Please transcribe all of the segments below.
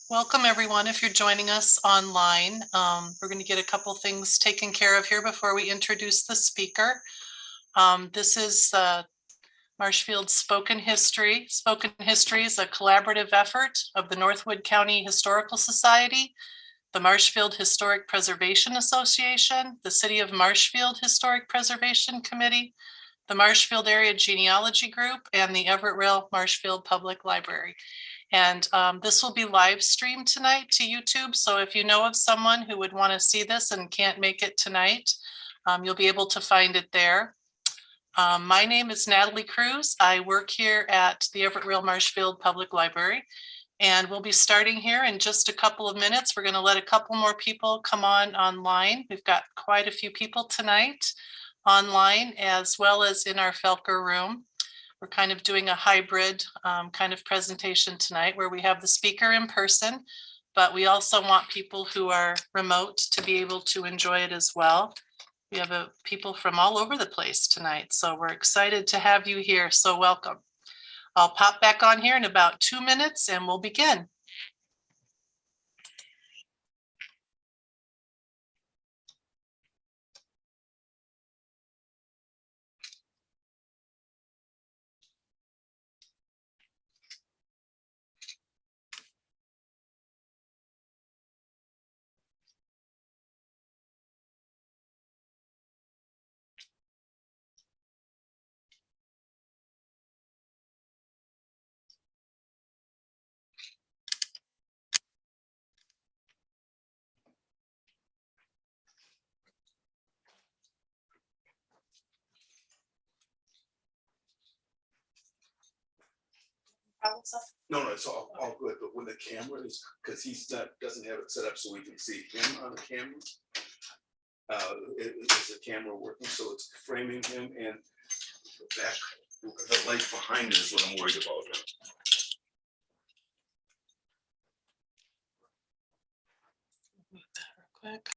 Welcome, everyone. If you're joining us online, we're going to get a couple things taken care of here before we introduce the speaker. This is Marshfield Spoken History. Spoken History is a collaborative effort of the Northwood County Historical Society, the Marshfield Historic Preservation Association, the City of Marshfield Historic Preservation Committee, the Marshfield Area Genealogy Group, and the Everett Roehl Marshfield Public Library. And this will be live streamed tonight to YouTube. So if you know of someone who would want to see this and can't make it tonight, you'll be able to find it there. My name is Natalie Kraus. I work here at the Everett Roehl Marshfield Public Library. And we'll be starting here in just a couple of minutes. We're going to let a couple more people come on online. We've got quite a few people tonight online, as well as in our Felker room. We're kind of doing a hybrid kind of presentation tonight where we have the speaker in person, but we also want people who are remote to be able to enjoy it as well. We have people from all over the place tonight, so we're excited to have you here. So welcome. I'll pop back on here in about 2 minutes and we'll begin. No, it's all good, but when the camera is, because doesn't have it set up so we can see him on the camera. Is the camera working, so it's framing him, and the light behind it is what I'm worried about. Real quick.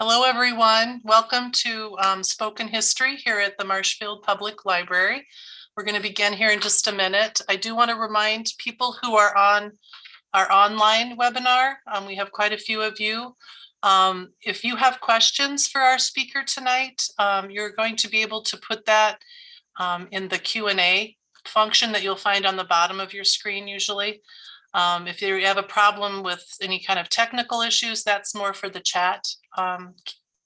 Hello, everyone. Welcome to Spoken History here at the Marshfield Public Library. We're going to begin here in just a minute. I do want to remind people who are on our online webinar. We have quite a few of you. If you have questions for our speaker tonight, you're going to be able to put that in the Q&A function that you'll find on the bottom of your screen usually. If you have a problem with any kind of technical issues, that's more for the chat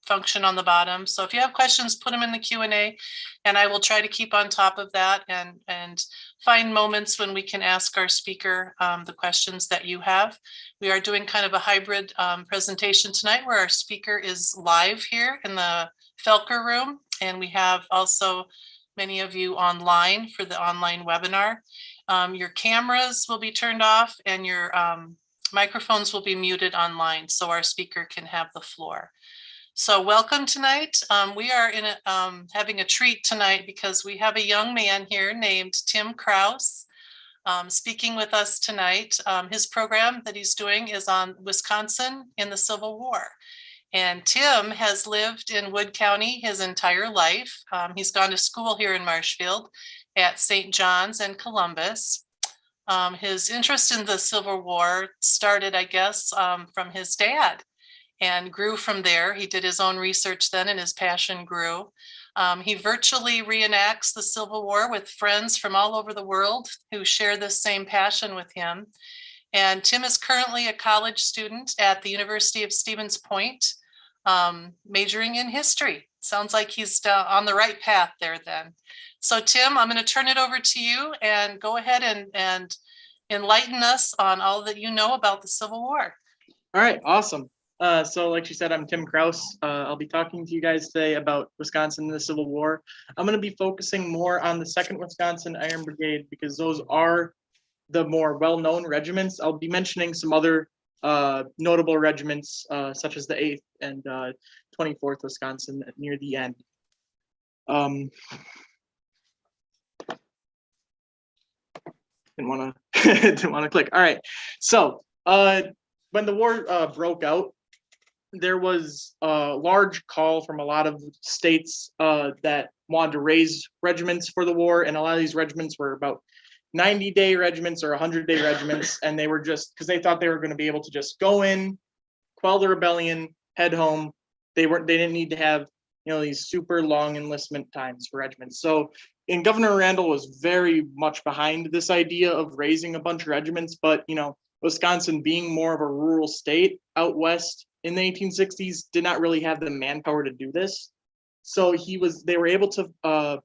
function on the bottom. So if you have questions, put them in the Q&A and I will try to keep on top of that and find moments when we can ask our speaker the questions that you have. We are doing kind of a hybrid presentation tonight where our speaker is live here in the Felker room, and we have also many of you online for the online webinar. Your cameras will be turned off and your microphones will be muted online so our speaker can have the floor. So welcome tonight. We are having a treat tonight because we have a young man here named Tim Kraus speaking with us tonight. His program that he's doing is on Wisconsin in the Civil War. And Tim has lived in Wood County his entire life. He's gone to school here in Marshfield at St. John's and Columbus. His interest in the Civil War started, I guess, from his dad and grew from there. He did his own research then and his passion grew. He virtually reenacts the Civil War with friends from all over the world who share this same passion with him. And Tim is currently a college student at the University of Stevens Point, majoring in history. Sounds like he's on the right path there then. So Tim, I'm going to turn it over to you and go ahead and enlighten us on all that you know about the Civil War. All right, awesome. So like she said, I'm Tim Kraus. I'll be talking to you guys today about Wisconsin and the Civil War. I'm going to be focusing more on the 2nd Wisconsin Iron Brigade because those are the more well-known regiments. I'll be mentioning some other notable regiments, such as the 8th and 24th Wisconsin near the end. Didn't want to click. All right. So when the war broke out, there was a large call from a lot of states that wanted to raise regiments for the war. And a lot of these regiments were about 90-day regiments or 100-day regiments. And they were just because they thought they were going to be able to just go in, quell the rebellion, head home. They didn't need to have, these super long enlistment times for regiments. So, and Governor Randall was very much behind this idea of raising a bunch of regiments, but Wisconsin being more of a rural state out west in the 1860s did not really have the manpower to do this. So they were able to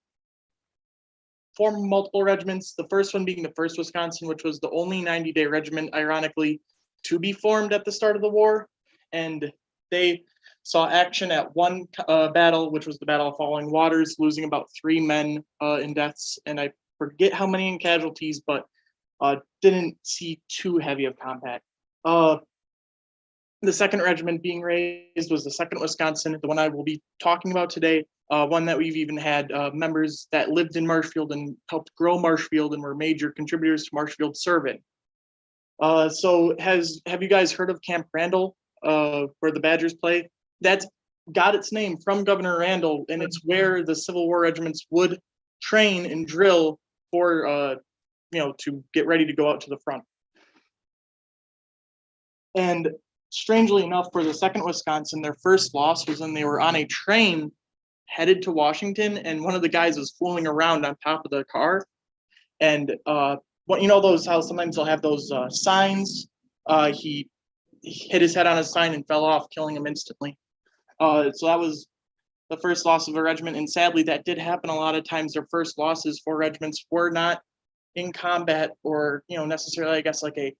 form multiple regiments. The first one being the 1st Wisconsin, which was the only 90-day regiment, ironically, to be formed at the start of the war. And they saw action at one battle, which was the Battle of Falling Waters, losing about 3 men in deaths. And I forget how many in casualties, but didn't see too heavy of combat. The 2nd regiment being raised was the 2nd Wisconsin, the one I will be talking about today, one that we've even had members that lived in Marshfield and helped grow Marshfield and were major contributors to Marshfield serving. So have you guys heard of Camp Randall, where the Badgers play? That's got its name from Governor Randall, and it's where the Civil War regiments would train and drill for, to get ready to go out to the front. And strangely enough, for the 2nd Wisconsin, their first loss was when they were on a train headed to Washington, and one of the guys was fooling around on top of the car. And those how sometimes they'll have those signs. He hit his head on a sign and fell off, killing him instantly. So that was the first loss of a regiment, and sadly, that did happen a lot of times. Their first losses for regiments were not in combat or necessarily, I guess, like a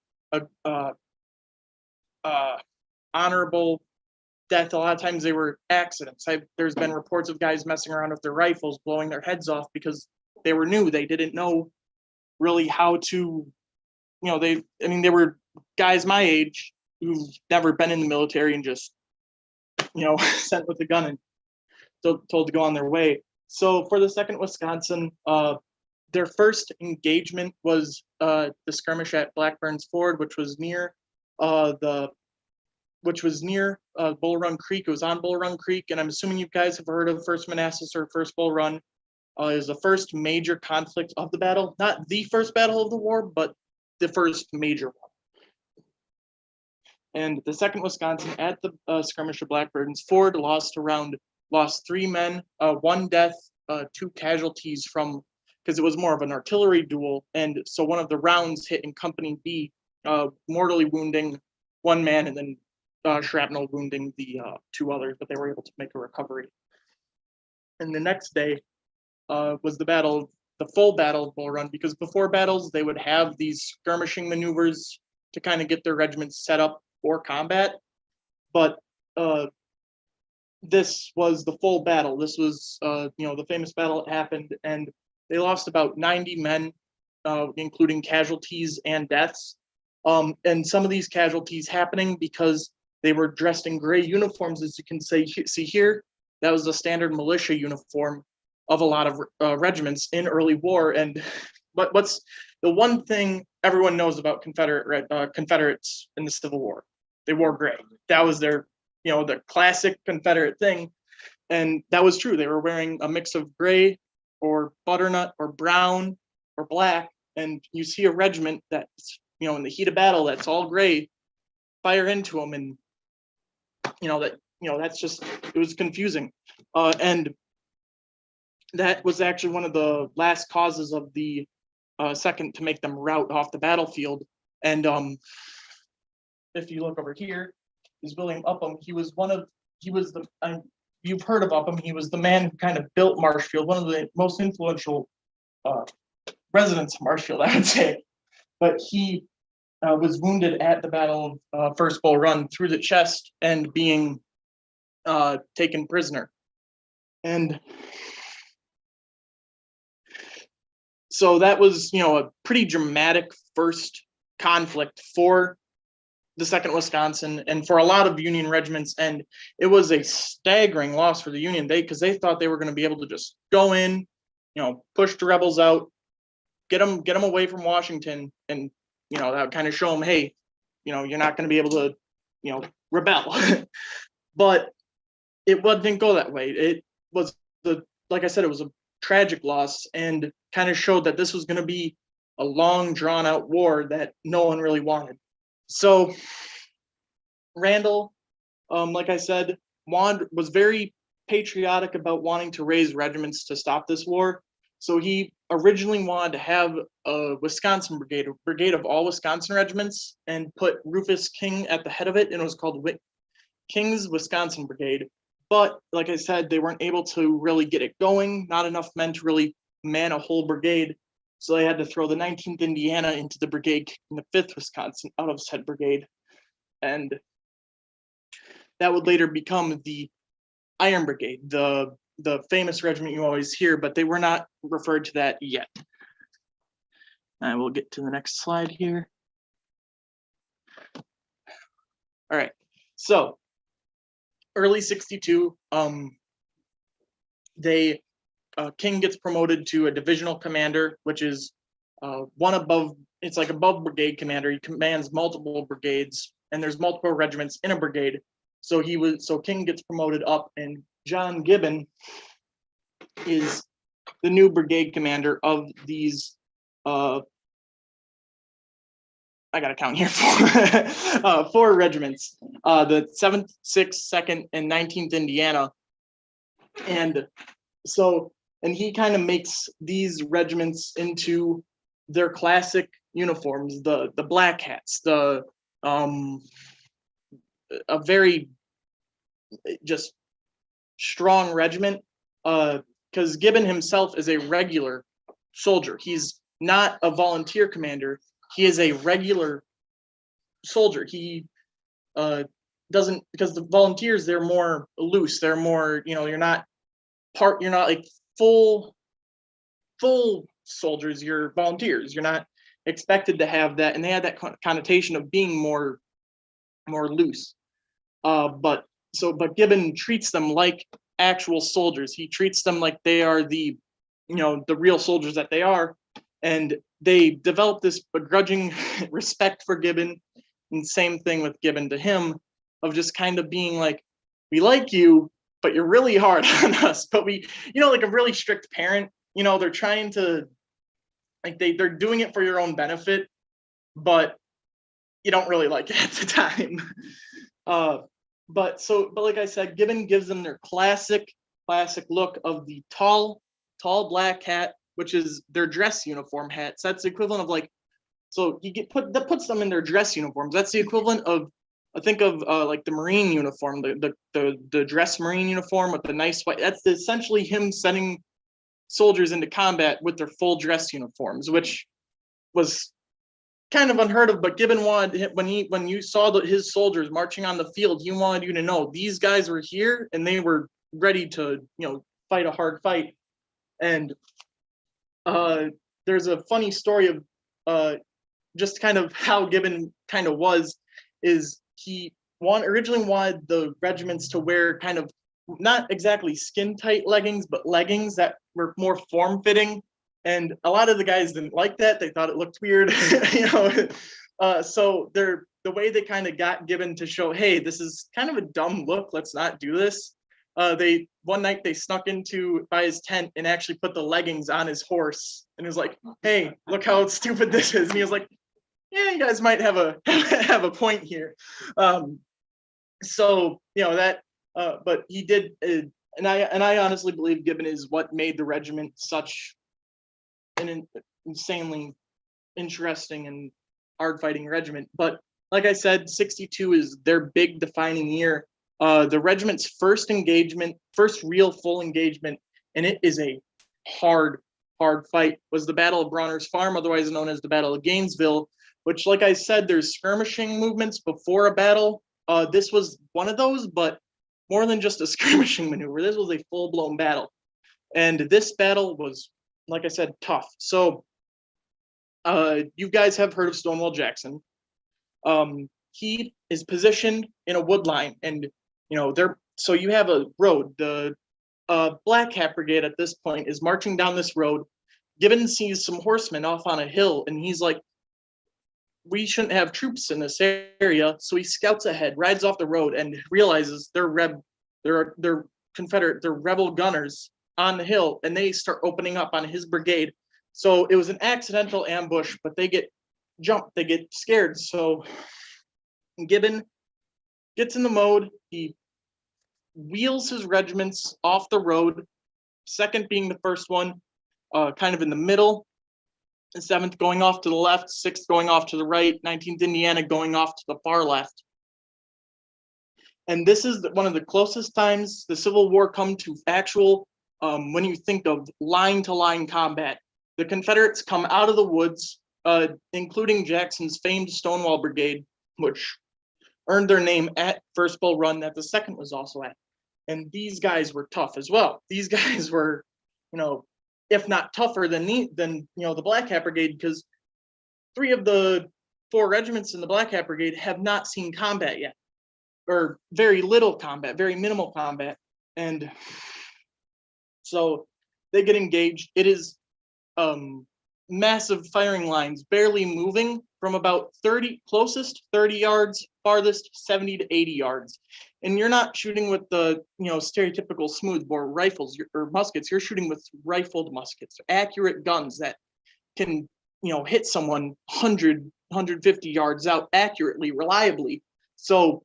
honorable death. A lot of times they were accidents. There's been reports of guys messing around with their rifles, blowing their heads off because they were new. They didn't know really how to, they were guys my age who've never been in the military and just, sent with a gun and told to go on their way. So for the 2nd Wisconsin, their first engagement was the skirmish at Blackburn's Ford, which was near Bull Run Creek. It was on Bull Run Creek, and I'm assuming you guys have heard of First Manassas or First Bull Run. It was the first major conflict of the battle, not the first battle of the war, but the first major one. And the 2nd Wisconsin at the skirmish of Blackburn's Ford lost 3 men, 1 death, 2 casualties because it was more of an artillery duel. And so one of the rounds hit in Company B, mortally wounding 1 man and then shrapnel wounding the 2 others, but they were able to make a recovery. And the next day was the full battle of Bull Run, because before battles, they would have these skirmishing maneuvers to kind of get their regiments set up for combat. But this was the full battle. This was, the famous battle that happened, and they lost about 90 men, including casualties and deaths. And some of these casualties happening because they were dressed in gray uniforms, as you can see here. That was the standard militia uniform of a lot of regiments in early war. And what's the one thing everyone knows about Confederates in the Civil War? They wore gray. That was their, the classic Confederate thing. And that was true. They were wearing a mix of gray or butternut or brown or black. And you see a regiment that's, in the heat of battle, that's all gray, fire into them. And, that's just, it was confusing. And that was actually one of the last causes of the 2nd to make them rout off the battlefield. And if you look over here, is William Upham. You've heard of Upham. He was the man who kind of built Marshfield, one of the most influential residents of Marshfield, I would say. But he was wounded at the Battle of First Bull Run through the chest and being taken prisoner. And so that was, a pretty dramatic first conflict for the Second Wisconsin and for a lot of Union regiments. And it was a staggering loss for the Union, because they thought they were going to be able to just go in, push the rebels out, get them away from Washington, and that would kind of show them, hey, you're not going to be able to, rebel. But it didn't go that way. It was like I said, it was a tragic loss, and kind of showed that this was going to be a long, drawn out war that no one really wanted. So Randall, like I said, was very patriotic about wanting to raise regiments to stop this war. So he originally wanted to have a Wisconsin brigade, a brigade of all Wisconsin regiments, and put Rufus King at the head of it, and it was called King's Wisconsin Brigade. But like I said, they weren't able to really get it going, not enough men to really man a whole brigade. So they had to throw the 19th Indiana into the brigade in the 5th Wisconsin out of said brigade. And that would later become the Iron Brigade, the famous regiment you always hear, but they were not referred to that yet. I will get to the next slide here. All right, so early 62, King gets promoted to a divisional commander, which is one above, it's like above brigade commander. He commands multiple brigades, and there's multiple regiments in a brigade. So King gets promoted up, and John Gibbon is the new brigade commander of these, I got to count here, four regiments, the 7th, 6th, 2nd, and 19th Indiana. And he kind of makes these regiments into their classic uniforms, the black hats, a very just strong regiment, because Gibbon himself is a regular soldier. He's not a volunteer commander. He is a regular soldier. He doesn't, because the volunteers, they're more loose. They're more, you're not like full soldiers. You're volunteers. You're not expected to have that. And they had that connotation of being more loose. But Gibbon treats them like actual soldiers. He treats them like they are the real soldiers that they are. And they develop this begrudging respect for Gibbon, and same thing with Gibbon to him, of just kind of being like, we like you, but you're really hard on us. But we, like a really strict parent, they're trying to, like, they're doing it for your own benefit, but you don't really like it at the time. But like I said, Gibbon gives them their classic look of the tall black hat, which is their dress uniform hats. That's the equivalent of that puts them in their dress uniforms. That's the equivalent of, I think of like the Marine uniform, the dress Marine uniform with the nice white. That's essentially him sending soldiers into combat with their full dress uniforms, which was kind of unheard of. But Gibbon wanted, when you saw his soldiers marching on the field, he wanted you to know these guys were here and they were ready to fight a hard fight. And there's a funny story of just kind of how Gibbon kind of is he originally wanted the regiments to wear kind of not exactly skin tight leggings, but leggings that were more form fitting. And a lot of the guys didn't like that. They thought it looked weird, so the way they kind of got Gibbon to show, hey, this is kind of a dumb look, let's not do this. One night they snuck by his tent and actually put the leggings on his horse, and it was like, hey, look how stupid this is. And he was like, yeah, you guys might have a point here. But he did, and I honestly believe Gibbon is what made the regiment such an insanely interesting and hard fighting regiment. But like I said, 62 is their big defining year. The regiment's first real full engagement, and it is a hard fight, was the Battle of Broner's Farm, otherwise known as the Battle of Gainesville, which, like I said, there's skirmishing movements before a battle. This was one of those, but more than just a skirmishing maneuver. This was a full-blown battle. And this battle was, like I said, tough. So you guys have heard of Stonewall Jackson. He is positioned in a wood line, and so you have a road. The Black Hat Brigade at this point is marching down this road. Gibbon sees some horsemen off on a hill, and he's like, we shouldn't have troops in this area. So he scouts ahead, rides off the road, and realizes they're Confederate, they're rebel gunners on the hill, and they start opening up on his brigade. So it was an accidental ambush, but they get jumped, they get scared. So Gibbon gets in the mode, he wheels his regiments off the road, second being the first one, kind of in the middle, the 7th going off to the left, 6th going off to the right, 19th Indiana going off to the far left. And this is one of the closest times the Civil War come to actual, when you think of line-to-line combat. The Confederates come out of the woods, including Jackson's famed Stonewall Brigade, which earned their name at First Bull Run that the 2nd was also at. And these guys were tough as well. These guys were, if not tougher than the Black Hat Brigade, because 3 of the 4 regiments in the Black Hat Brigade have not seen combat yet, or very little combat, very minimal combat. And so they get engaged. It is massive firing lines, barely moving from about 30, closest 30 yards, farthest 70 to 80 yards. And you're not shooting with the stereotypical smoothbore rifles or muskets. You're shooting with rifled muskets, accurate guns that can hit someone 100, 150 yards out accurately, reliably. So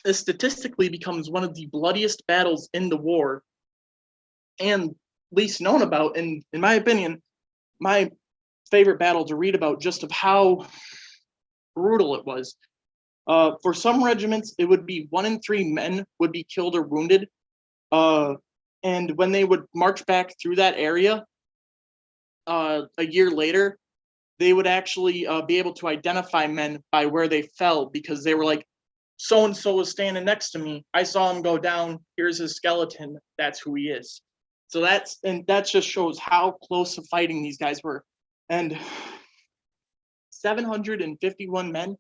this statistically becomes one of the bloodiest battles in the war, and least known about. And in my opinion, my favorite battle to read about, just of how brutal it was. For some regiments, it would be 1 in 3 men would be killed or wounded. And when they would march back through that area a year later, they would actually be able to identify men by where they fell, because they were like, so-and-so was standing next to me. I saw him go down. Here's his skeleton. That's who he is. So that just shows how close to fighting these guys were. And 751 men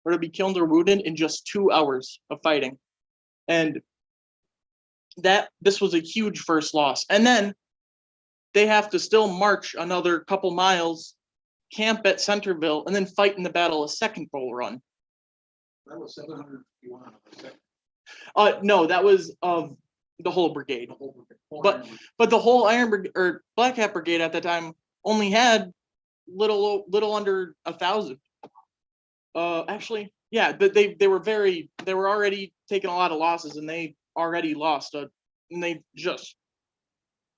were to be killed or wounded in just 2 hours of fighting. And this was a huge first loss. And then they have to still march another couple miles, camp at Centerville, and then fight in the battle a second Bull Run. That was 751. No, that was of the whole brigade. But the whole Iron Brigade or Black Hat Brigade at that time only had little under 1,000. Actually, yeah, they were already taking a lot of losses, and they already lost. And they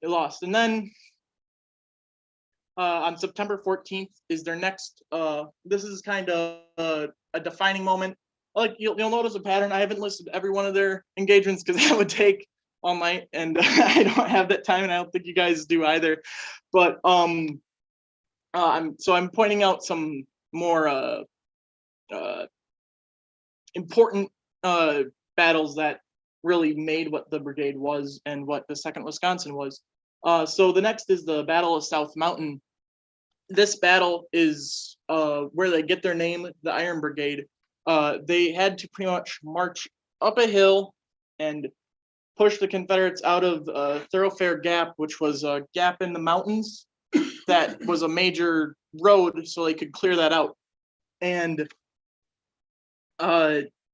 lost. And then on September 14th is their next. This is kind of a defining moment. Like you'll notice a pattern. I haven't listed every one of their engagements because that would take all night, and I don't have that time, and I don't think you guys do either. But I'm pointing out some more important battles that really made what the brigade was and what the 2nd Wisconsin was. So the next is the Battle of South Mountain. This battle is where they get their name, the Iron Brigade. They had to pretty much march up a hill and push the Confederates out of Thoroughfare Gap, which was a gap in the mountains that was a major road, so they could clear that out. And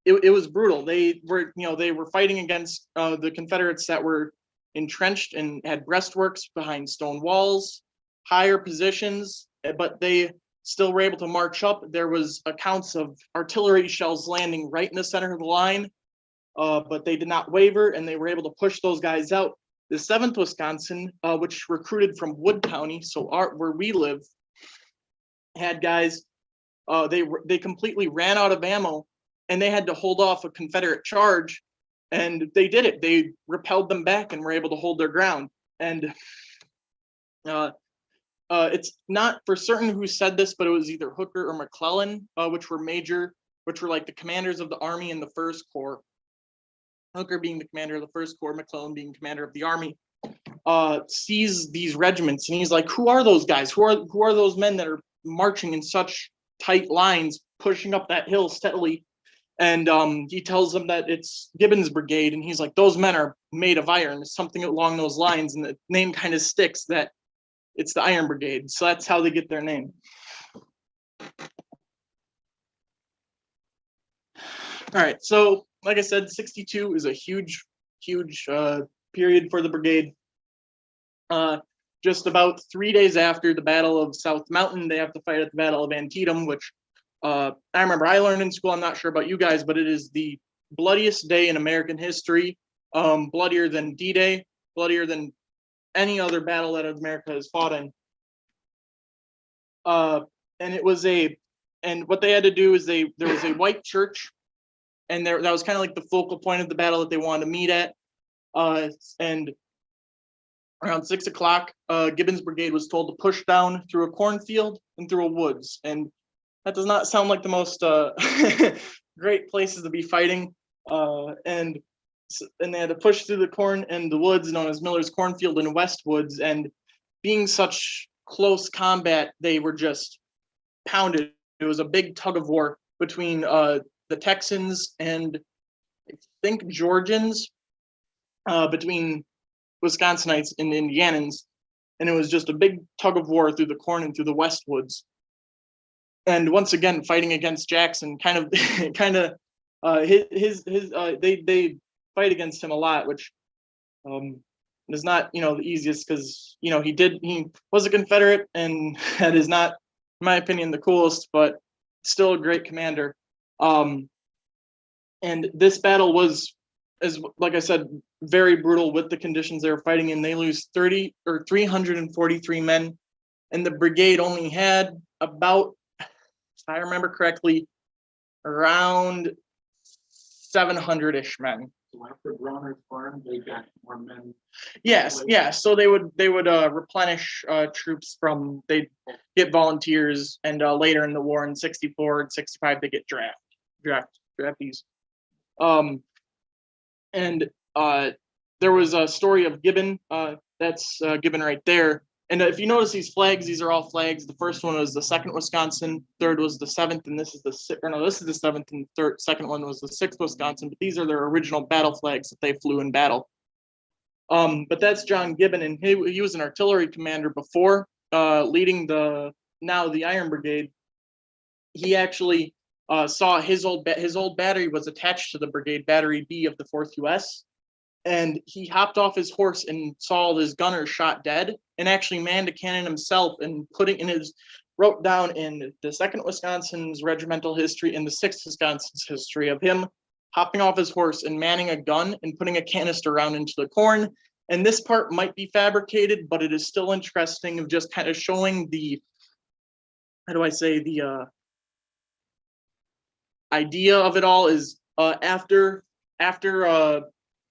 it was brutal. They were fighting against the Confederates that were entrenched and had breastworks behind stone walls, higher positions, but they still were able to march up. There was accounts of artillery shells landing right in the center of the line, but they did not waver, and they were able to push those guys out. The 7th Wisconsin, which recruited from Wood County, so where we live, had guys, they completely ran out of ammo, and they had to hold off a Confederate charge, and they did it. They repelled them back and were able to hold their ground. And it's not for certain who said this, but it was either Hooker or McClellan, which were like the commanders of the Army in the First Corps. Hooker being the commander of the First Corps, McClellan being commander of the Army, sees these regiments, and he's like, "Who are those guys? Who are those men that are marching in such tight lines, pushing up that hill steadily?" And he tells them that it's Gibbon's brigade, and he's like, "Those men are made of iron," something along those lines, and the name kind of sticks that it's the Iron Brigade. So that's how they get their name. All right, so like I said, 62 is a huge period for the brigade. Just about 3 days after the Battle of South Mountain, they have to fight at the Battle of Antietam, which I remember I learned in school. I'm not sure about you guys, but it is the bloodiest day in American history, bloodier than D-Day, bloodier than any other battle that America has fought in. And what they had to do is there was a white church, and that was kind of like the focal point of the battle that they wanted to meet at. And around 6 o'clock, Gibbon's brigade was told to push down through a cornfield and through a woods. And that does not sound like the most great places to be fighting. And they had to push through the corn and the woods known as Miller's Cornfield and Westwoods. And being such close combat, they were just pounded. It was a big tug of war between the Texans and I think Georgians, between Wisconsinites and Indianans, and it was just a big tug of war through the corn and through the Westwoods. And once again, fighting against Jackson, they fight against him a lot, which is not the easiest, because he was a Confederate, and that is not, in my opinion, the coolest, but still a great commander. And this battle was, as like I said, very brutal with the conditions they were fighting in. They lose 343 men, and the brigade only had about, if I remember correctly, around 700-ish men. So after Broner's farm, they got more men. Yes, yeah. So they would replenish troops they'd get volunteers, and later in the war in 64 and 65 they get draftees. And there was a story of Gibbon. That's Gibbon right there. And if you notice these flags, these are all flags. The first one was the 2nd Wisconsin, third was the 7th, and this is the 7th, and second one was the 6th Wisconsin. But these are their original battle flags that they flew in battle. But that's John Gibbon, and he was an artillery commander before leading the Iron Brigade. He actually saw his old battery was attached to the brigade, Battery B of the 4th US. And he hopped off his horse and saw all his gunners shot dead, and actually manned a cannon himself, and wrote down in the 2nd Wisconsin's regimental history and the 6th Wisconsin's history of him hopping off his horse and manning a gun and putting a canister round into the corn. And this part might be fabricated, but it is still interesting, of just kind of showing the, idea of it all is after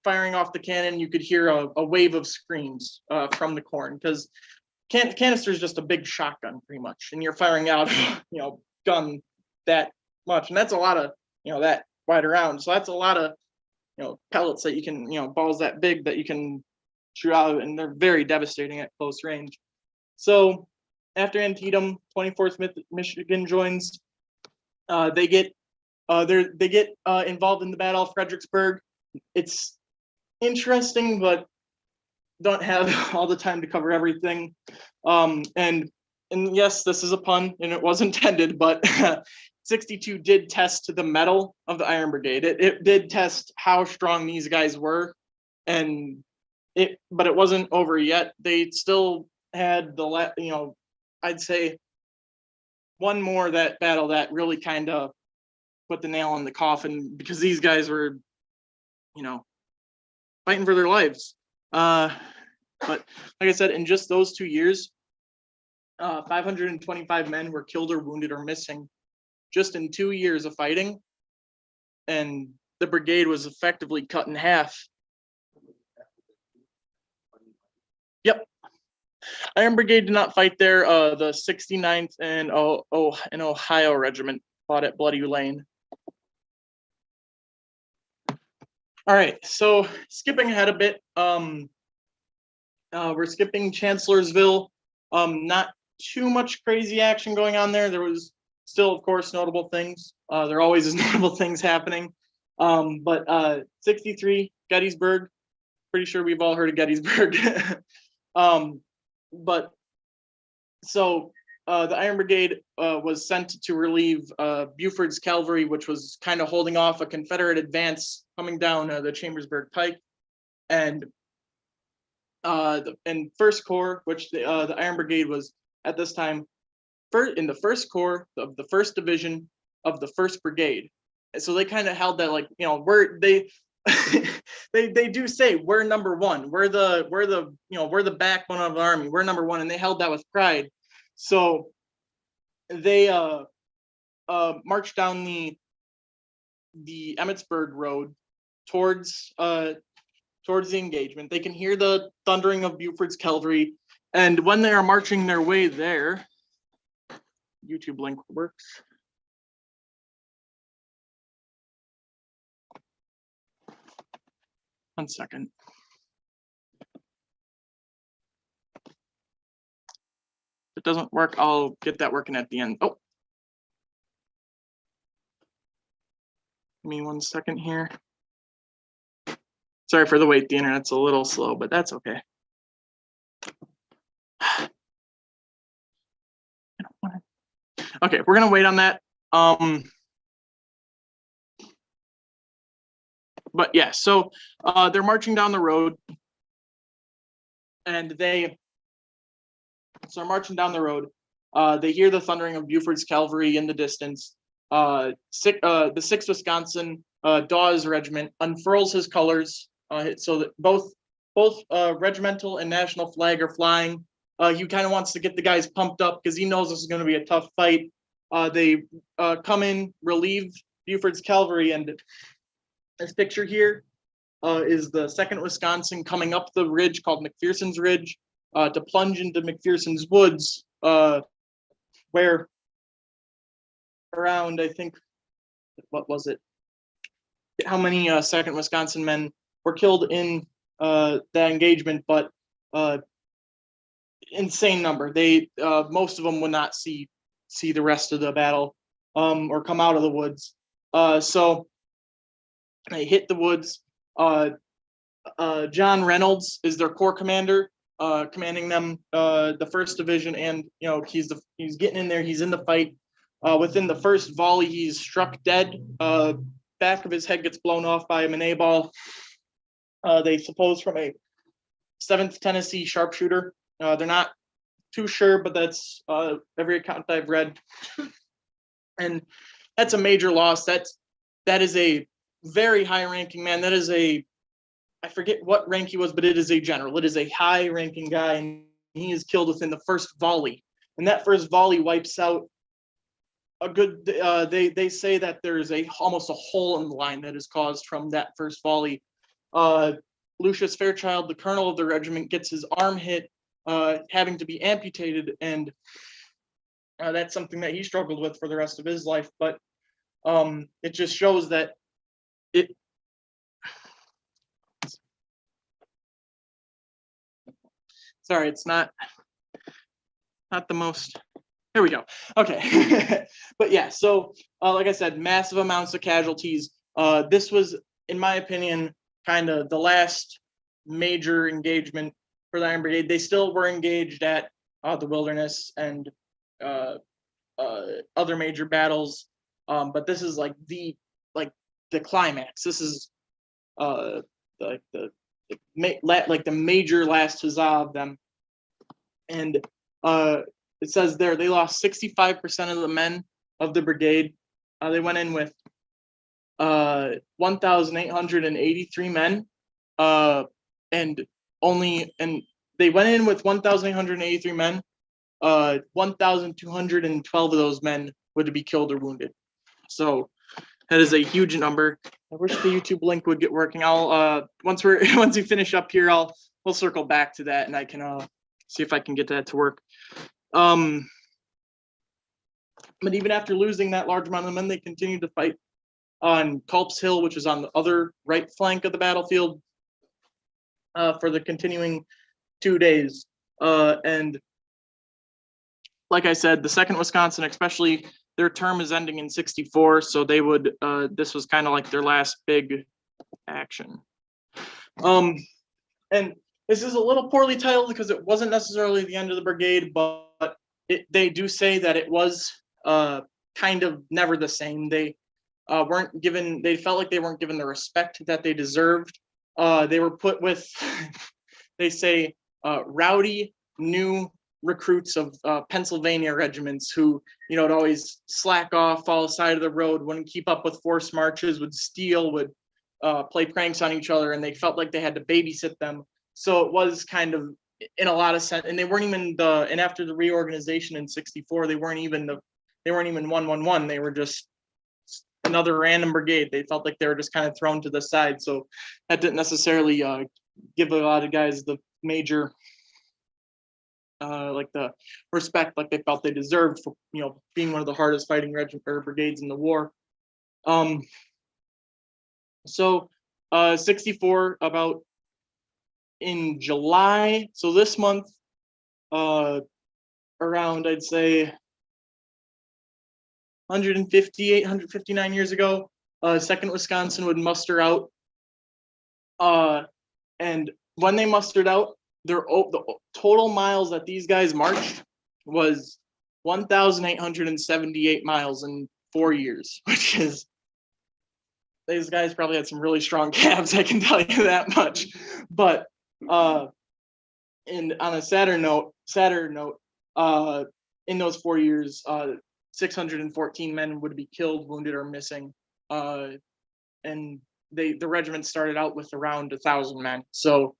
firing off the cannon, you could hear a wave of screams from the corn, because canister is just a big shotgun pretty much, and you're firing out gun that much, and that's a lot of that wide around, so that's a lot of pellets that you can balls that big that you can shoot out, and they're very devastating at close range. So after Antietam, 24th Michigan joins. They get involved in the Battle of Fredericksburg. It's interesting, but don't have all the time to cover everything. And yes, this is a pun, and it was intended, but 62 did test the mettle of the Iron Brigade. It did test how strong these guys were, but it wasn't over yet. They still had I'd say one more that battle that really kind of put the nail in the coffin, because these guys were, fighting for their lives. But like I said, in just those 2 years, 525 men were killed or wounded or missing, just in 2 years of fighting, and the brigade was effectively cut in half. Yep. Iron Brigade did not fight there. The 69th and an Ohio Regiment fought at Bloody Lane. All right, so skipping ahead a bit, we're skipping Chancellorsville. Not too much crazy action going on there. There was still, of course, notable things. There always is notable things happening. But 63, Gettysburg. Pretty sure we've all heard of Gettysburg. But so the Iron Brigade was sent to relieve Buford's cavalry, which was kind of holding off a Confederate advance coming down the Chambersburg Pike, and First Corps, which the Iron Brigade was at this time in the First Corps of the First Division of the First Brigade. And so they kind of held that, like, you know, they do say we're number one, we're the backbone of the army, we're number one, and they held that with pride. So they marched down the Emmitsburg Road towards the engagement. They can hear the thundering of Buford's cavalry, and when they are marching their way there, YouTube link works. One second. If it doesn't work, I'll get that working at the end. Oh, give me 1 second here. Sorry for the wait, the internet's a little slow, but that's okay. Okay, we're gonna wait on that. But yeah, so they're marching down the road, and they hear the thundering of Buford's cavalry in the distance. The 6th Wisconsin Dawes Regiment unfurls his colors, so that both regimental and national flag are flying. He kind of wants to get the guys pumped up because he knows this is going to be a tough fight. They come in, relieve Buford's cavalry, and this picture here is the 2nd Wisconsin coming up the ridge called McPherson's Ridge to plunge into McPherson's Woods, where around, I think, what was it? How many 2nd Wisconsin men were killed in that engagement, but insane number. They most of them would not see the rest of the battle or come out of the woods. So they hit the woods. John Reynolds is their corps commander, commanding them, the 1st Division, and you know he's getting in there. He's in the fight. Within the first volley, he's struck dead. Back of his head gets blown off by a Manet ball. They suppose from a 7th Tennessee sharpshooter. They're not too sure, but that's every account I've read, and that's a major loss. That is a very high-ranking man. That is I forget what rank he was, but it is a general. It is a high-ranking guy, and he is killed within the first volley. And that first volley wipes out a good. They say that there's almost a hole in the line that is caused from that first volley. Lucius Fairchild, the colonel of the regiment, gets his arm hit, having to be amputated, and that's something that he struggled with for the rest of his life. But it just shows that sorry, it's not the most. Here we go. Okay. But yeah, so like I said, massive amounts of casualties. This was, in my opinion, kind of the last major engagement for the Iron Brigade. They still were engaged at the Wilderness and other major battles, but this is like the climax. This is the major last huzzah of them. And it says there they lost 65% of the men of the brigade. They went in with 1,883 men, and they went in with 1,883 men. 1,212 of those men would be killed or wounded. So that is a huge number. I wish the YouTube link would get working. I'll once we finish up here, we'll circle back to that, and I can see if I can get that to work. But even after losing that large amount of men, they continued to fight on Culp's Hill, which is on the other right flank of the battlefield, for the continuing 2 days. And like I said, the 2nd Wisconsin, especially, their term is ending in 64, so they would, this was kind of like their last big action. And this is a little poorly titled because it wasn't necessarily the end of the brigade, but they do say that it was kind of never the same. They weren't given, they felt like they weren't given the respect that they deserved. They were put with, they say, rowdy new recruits of Pennsylvania regiments who, you know, would always slack off, follow the side of the road, wouldn't keep up with forced marches, would steal, would play pranks on each other, and they felt like they had to babysit them. So it was kind of, in a lot of sense, and they weren't even and after the reorganization in 64, they weren't even 111. They were just another random brigade. They felt like they were just kind of thrown to the side. So that didn't necessarily give a lot of guys the major, like the respect like they felt they deserved for, you know, being one of the hardest fighting brigades in the war. So 64, about in July, so this month, around, I'd say 158, 159 years ago, 2nd Wisconsin would muster out. And when they mustered out, the total miles that these guys marched was 1,878 miles in 4 years, which is, these guys probably had some really strong calves, I can tell you that much. But and on a sadder note, in those 4 years, 614 men would be killed, wounded, or missing. And the regiment started out with around 1,000 men. So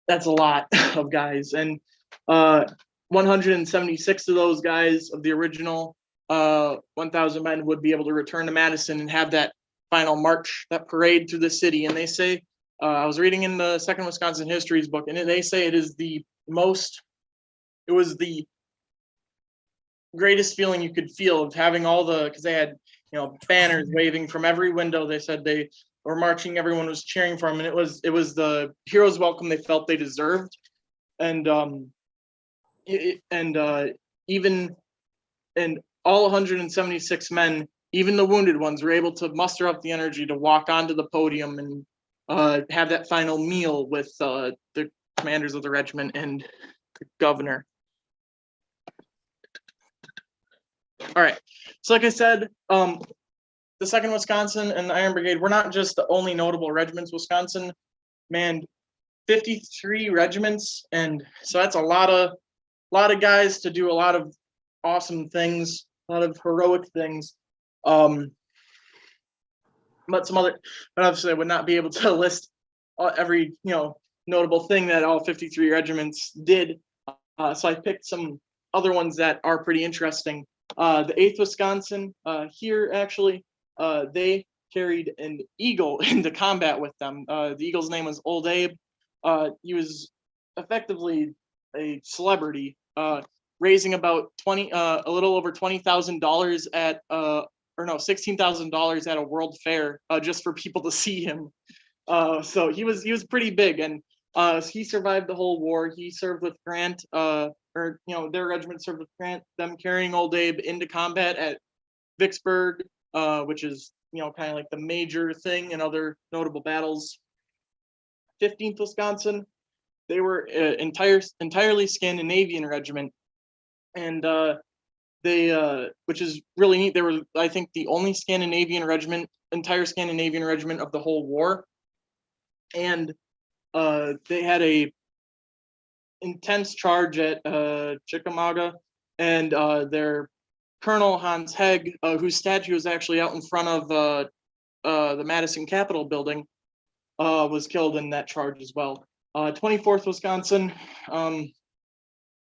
that's a lot of guys. And 176 of those guys of the original 1,000 men would be able to return to Madison and have that final march, that parade through the city. And they say, I was reading in the 2nd Wisconsin Histories book, and they say it was the greatest feeling you could feel of having all the, because they had, you know, banners waving from every window. They said they were marching, everyone was cheering for them, and it was the hero's welcome they felt they deserved. And even all 176 men, even the wounded ones, were able to muster up the energy to walk onto the podium and have that final meal with the commanders of the regiment and the governor. All right, so like I said, the 2nd Wisconsin and the Iron Brigade were not just the only notable regiments. Wisconsin manned 53 regiments, and so that's a lot of guys to do a lot of awesome things, a lot of heroic things. But obviously I would not be able to list every, you know, notable thing that all 53 regiments did. So I picked some other ones that are pretty interesting. The 8th Wisconsin, here actually, they carried an eagle into combat with them. The eagle's name was Old Abe. He was effectively a celebrity, raising about a little over $20,000 at $16,000 at a world fair, just for people to see him. So he was pretty big, and he survived the whole war. He served with Grant, their regiment served with Grant, them carrying Old Abe into combat at Vicksburg, which is, you know, kind of like the major thing in other notable battles. 15th Wisconsin, they were entirely Scandinavian regiment, and which is really neat. They were, I think, the only entire Scandinavian regiment of the whole war. And they had a intense charge at Chickamauga, and their Colonel Hans Hegg, whose statue is actually out in front of the Madison Capitol building, was killed in that charge as well. 24th Wisconsin,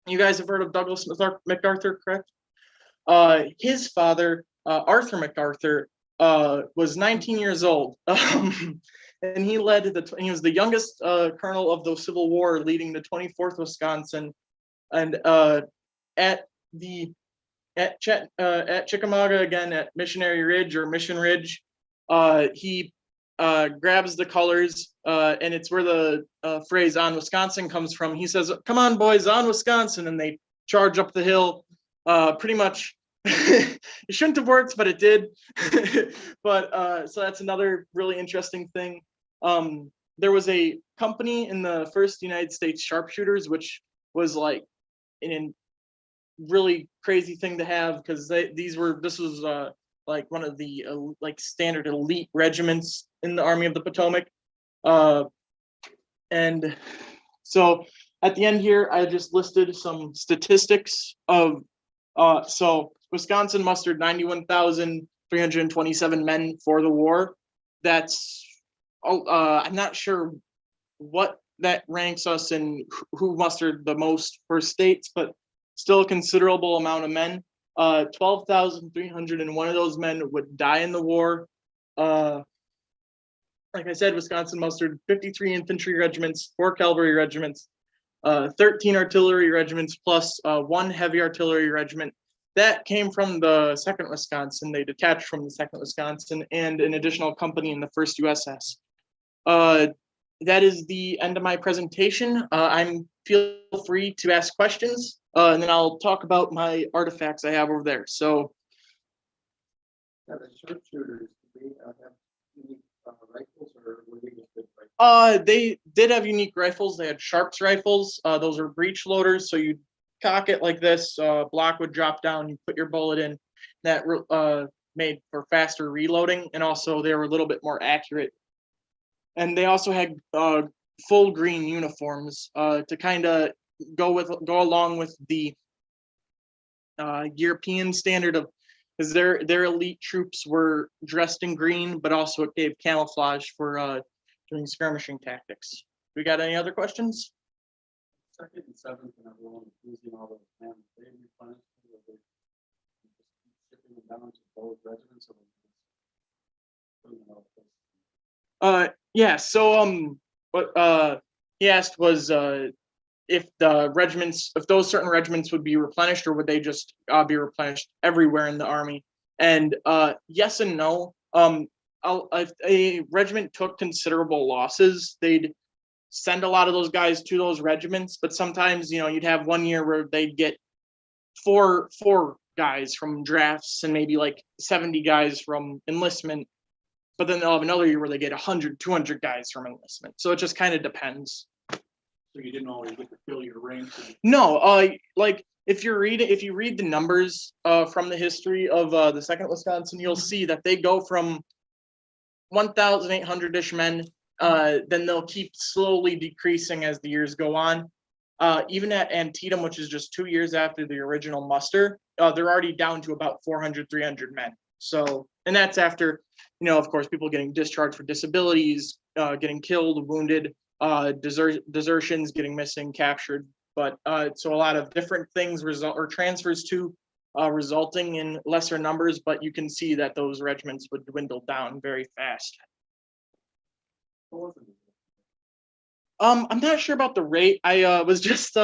you guys have heard of Douglas MacArthur, correct? His father, Arthur MacArthur, was 19 years old, and he was the youngest colonel of the Civil War, leading the 24th Wisconsin And at Chickamauga again at Missionary Ridge or Mission Ridge, he grabs the colors, and it's where the phrase "on Wisconsin" comes from. He says, "Come on, boys, on Wisconsin," and they charge up the hill. Pretty much, it shouldn't have worked, but it did. But so that's another really interesting thing. There was a company in the first United States sharpshooters, which was like an really crazy thing to have, because this was like one of the like standard elite regiments in the Army of the Potomac. And so at the end here, I just listed some statistics of so Wisconsin mustered 91,327 men for the war. That's I'm not sure what that ranks us in who mustered the most for states, but still a considerable amount of men. 12,301 of those men would die in the war. Like I said, Wisconsin mustered 53 infantry regiments, 4 cavalry regiments, 13 artillery regiments, plus 1 heavy artillery regiment. That came from the 2nd Wisconsin. They detached from the 2nd Wisconsin, and an additional company in the 1st USS. That is the end of my presentation. Feel free to ask questions, and then I'll talk about my artifacts I have over there. So, The sharpshooters, they have unique rifles, or were they just good rifles? they did have unique rifles. They had Sharps rifles. Those are breech loaders, so you cock it like this. Block would drop down. You put your bullet in. That made for faster reloading, and also they were a little bit more accurate. And they also had full green uniforms to kind of go along with the European standard of, because their elite troops were dressed in green, but also it gave camouflage for doing skirmishing tactics. We got any other questions? 2nd and 7th, and everyone using all those men, they replenished, or they just keep shipping them down to both regiments, or they just put them out there? Yeah, so what he asked was if those certain regiments would be replenished, or would they just be replenished everywhere in the Army? And yes and no. If a regiment took considerable losses, they'd send a lot of those guys to those regiments, but sometimes, you'd have one year where they'd get four guys from drafts and maybe like 70 guys from enlistment. But then they'll have another year where they get 100, 200 guys from enlistment. So it just kind of depends. So you didn't always get to fill your ranks? No, like if you read the numbers from the history of the 2nd Wisconsin, you'll see that they go from 1,800-ish men. Then they'll keep slowly decreasing as the years go on. Even at Antietam, which is just 2 years after the original muster, they're already down to about 400, 300 men. So, and that's after, of course, people getting discharged for disabilities, getting killed, wounded, desertions, getting missing, captured. But so a lot of different things transfers to resulting in lesser numbers, but you can see that those regiments would dwindle down very fast. I'm not sure about the rate. I was just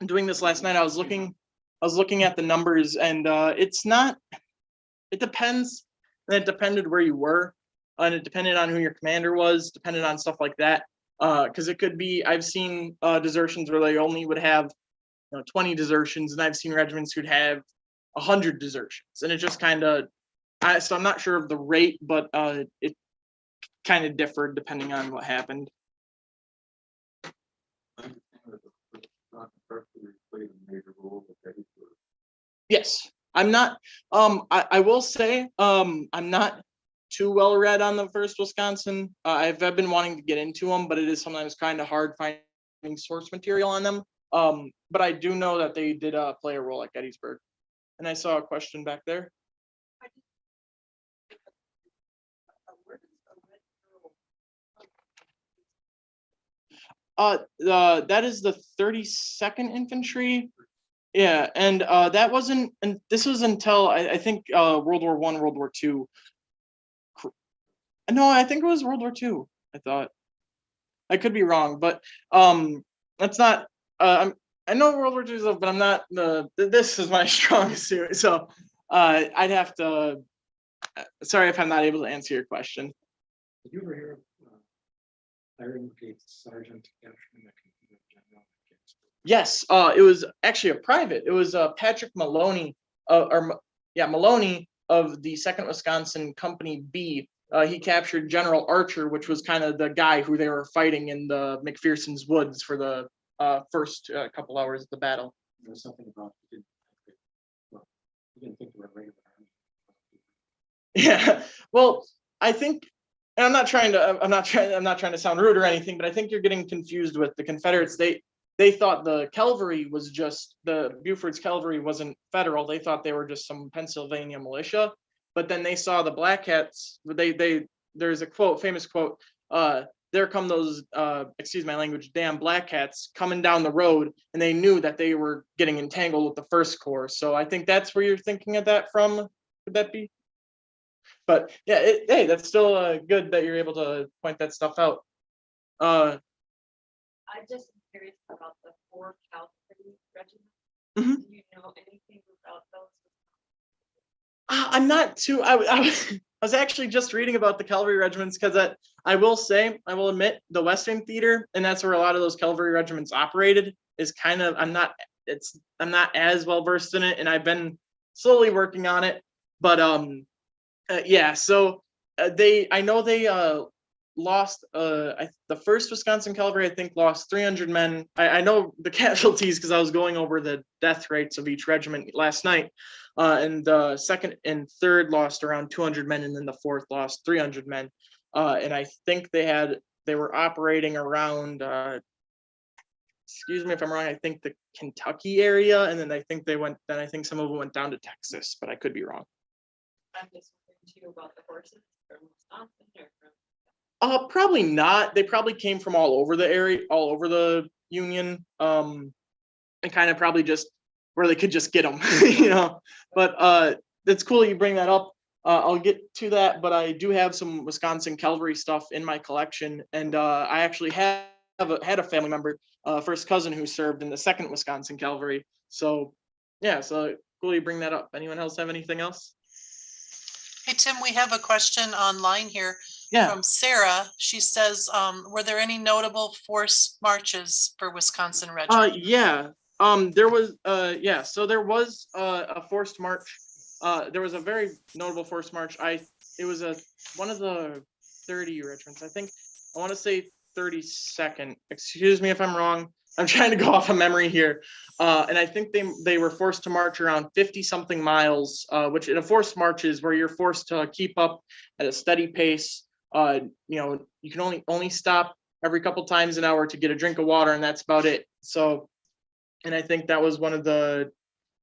doing this last night. I was looking at the numbers, and it's not. It depends, and it depended where you were, and it depended on who your commander was, depended on stuff like that. Because it could be, I've seen desertions where they only would have 20 desertions, and I've seen regiments who'd have 100 desertions, and it just kind of. So I'm not sure of the rate, but it kind of differed depending on what happened. Yes, I'm not. I will say, I'm not too well read on the 1st Wisconsin. I've been wanting to get into them, but it is sometimes kind of hard finding source material on them. But I do know that they did play a role at Gettysburg. And I saw a question back there. That is the 32nd Infantry. Yeah, and that wasn't, and this was until I think World War I, World War II. No, I think it was World War II. I thought. I could be wrong, but that's not. I know World War II is up, but I'm not this is my strongest suit. So I'd have to, sorry if I'm not able to answer your question. Did you ever hear of Iron Brigade Sergeant capturing the General? Yes, it was actually a private. It was Patrick Maloney, Maloney of the 2nd Wisconsin Company B. He captured General Archer, which was kind of the guy who they were fighting in the McPherson's Woods for the first couple hours of the battle. There's something about you didn't think they were regular army. Yeah, well, I think, and I'm not trying to sound rude or anything, but I think you're getting confused with the Confederates. They thought the cavalry was just Buford's cavalry wasn't federal. They thought they were just some Pennsylvania militia. But then they saw the Black Hats. There's a famous quote. There come those, excuse my language, damn Black Hats coming down the road, and they knew that they were getting entangled with the First Corps. So I think that's where you're thinking of that from. Could that be? But yeah, hey, that's still good that you're able to point that stuff out. I just am curious about the 4 Calvary Regiments. Mhm. Do you know anything about those? I'm not too. I was actually just reading about the Calvary Regiments because I will admit the Western Theater, and that's where a lot of those Calvary Regiments operated. Is kind of I'm not as well versed in it, and I've been slowly working on it. But yeah, so I know they lost the 1st Wisconsin Cavalry, I think, lost 300 men. I know the casualties because I was going over the death rates of each regiment last night. And the 2nd and 3rd lost around 200 men, and then the 4th lost 300 men. And I think they were operating around excuse me if I'm wrong, I think the Kentucky area, and then I think some of them went down to Texas, but I could be wrong. I'm just wondering too about the horses from Wisconsin or from. Probably not. They probably came from all over the area, all over the Union, and kind of probably just where they could just get them, you know. But it's cool you bring that up. I'll get to that, but I do have some Wisconsin cavalry stuff in my collection, and I actually had a family member, first cousin, who served in the 2nd Wisconsin Cavalry. So yeah, so cool you bring that up. Anyone else have anything else? Hey, Tim, we have a question online here Yeah. from Sarah. She says, were there any notable forced marches for Wisconsin Regiment? Yeah. There was so there was a forced march. There was a very notable forced march. It was one of the 30 regiments. I think I want to say 32nd. Excuse me if I'm wrong. I'm trying to go off of memory here. And I think they were forced to march around 50 something miles, which in a forced march is where you're forced to keep up at a steady pace. You know, you can only stop every couple times an hour to get a drink of water, and that's about it. So, and I think that was one of the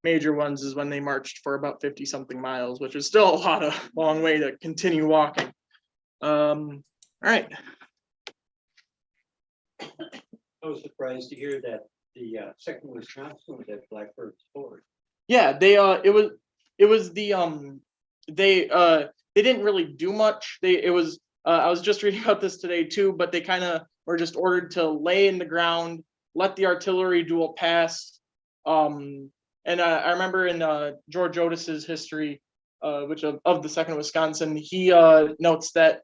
major ones, is when they marched for about 50 something miles, which is still a long way to continue walking. All right. I was surprised to hear that the 2nd Wisconsin was at Blackbird's Ford. Yeah, they didn't really do much. I was just reading about this today too, but they kind of were just ordered to lay in the ground, let the artillery duel pass. And I remember in George Otis's history, which of the 2nd Wisconsin, he notes that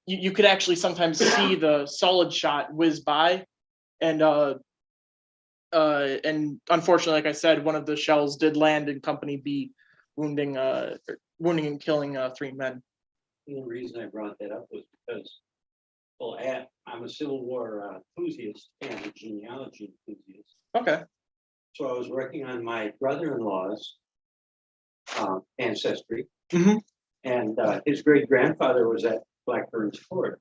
you could actually sometimes see the solid shot whiz by, and unfortunately, like I said, one of the shells did land in Company B, wounding and killing 3 men. And the reason I brought that up was because, well, I'm a Civil War enthusiast and a genealogy enthusiast. Okay. So I was working on my brother-in-law's ancestry, Mhm. and his great-grandfather was at Blackburn's Ford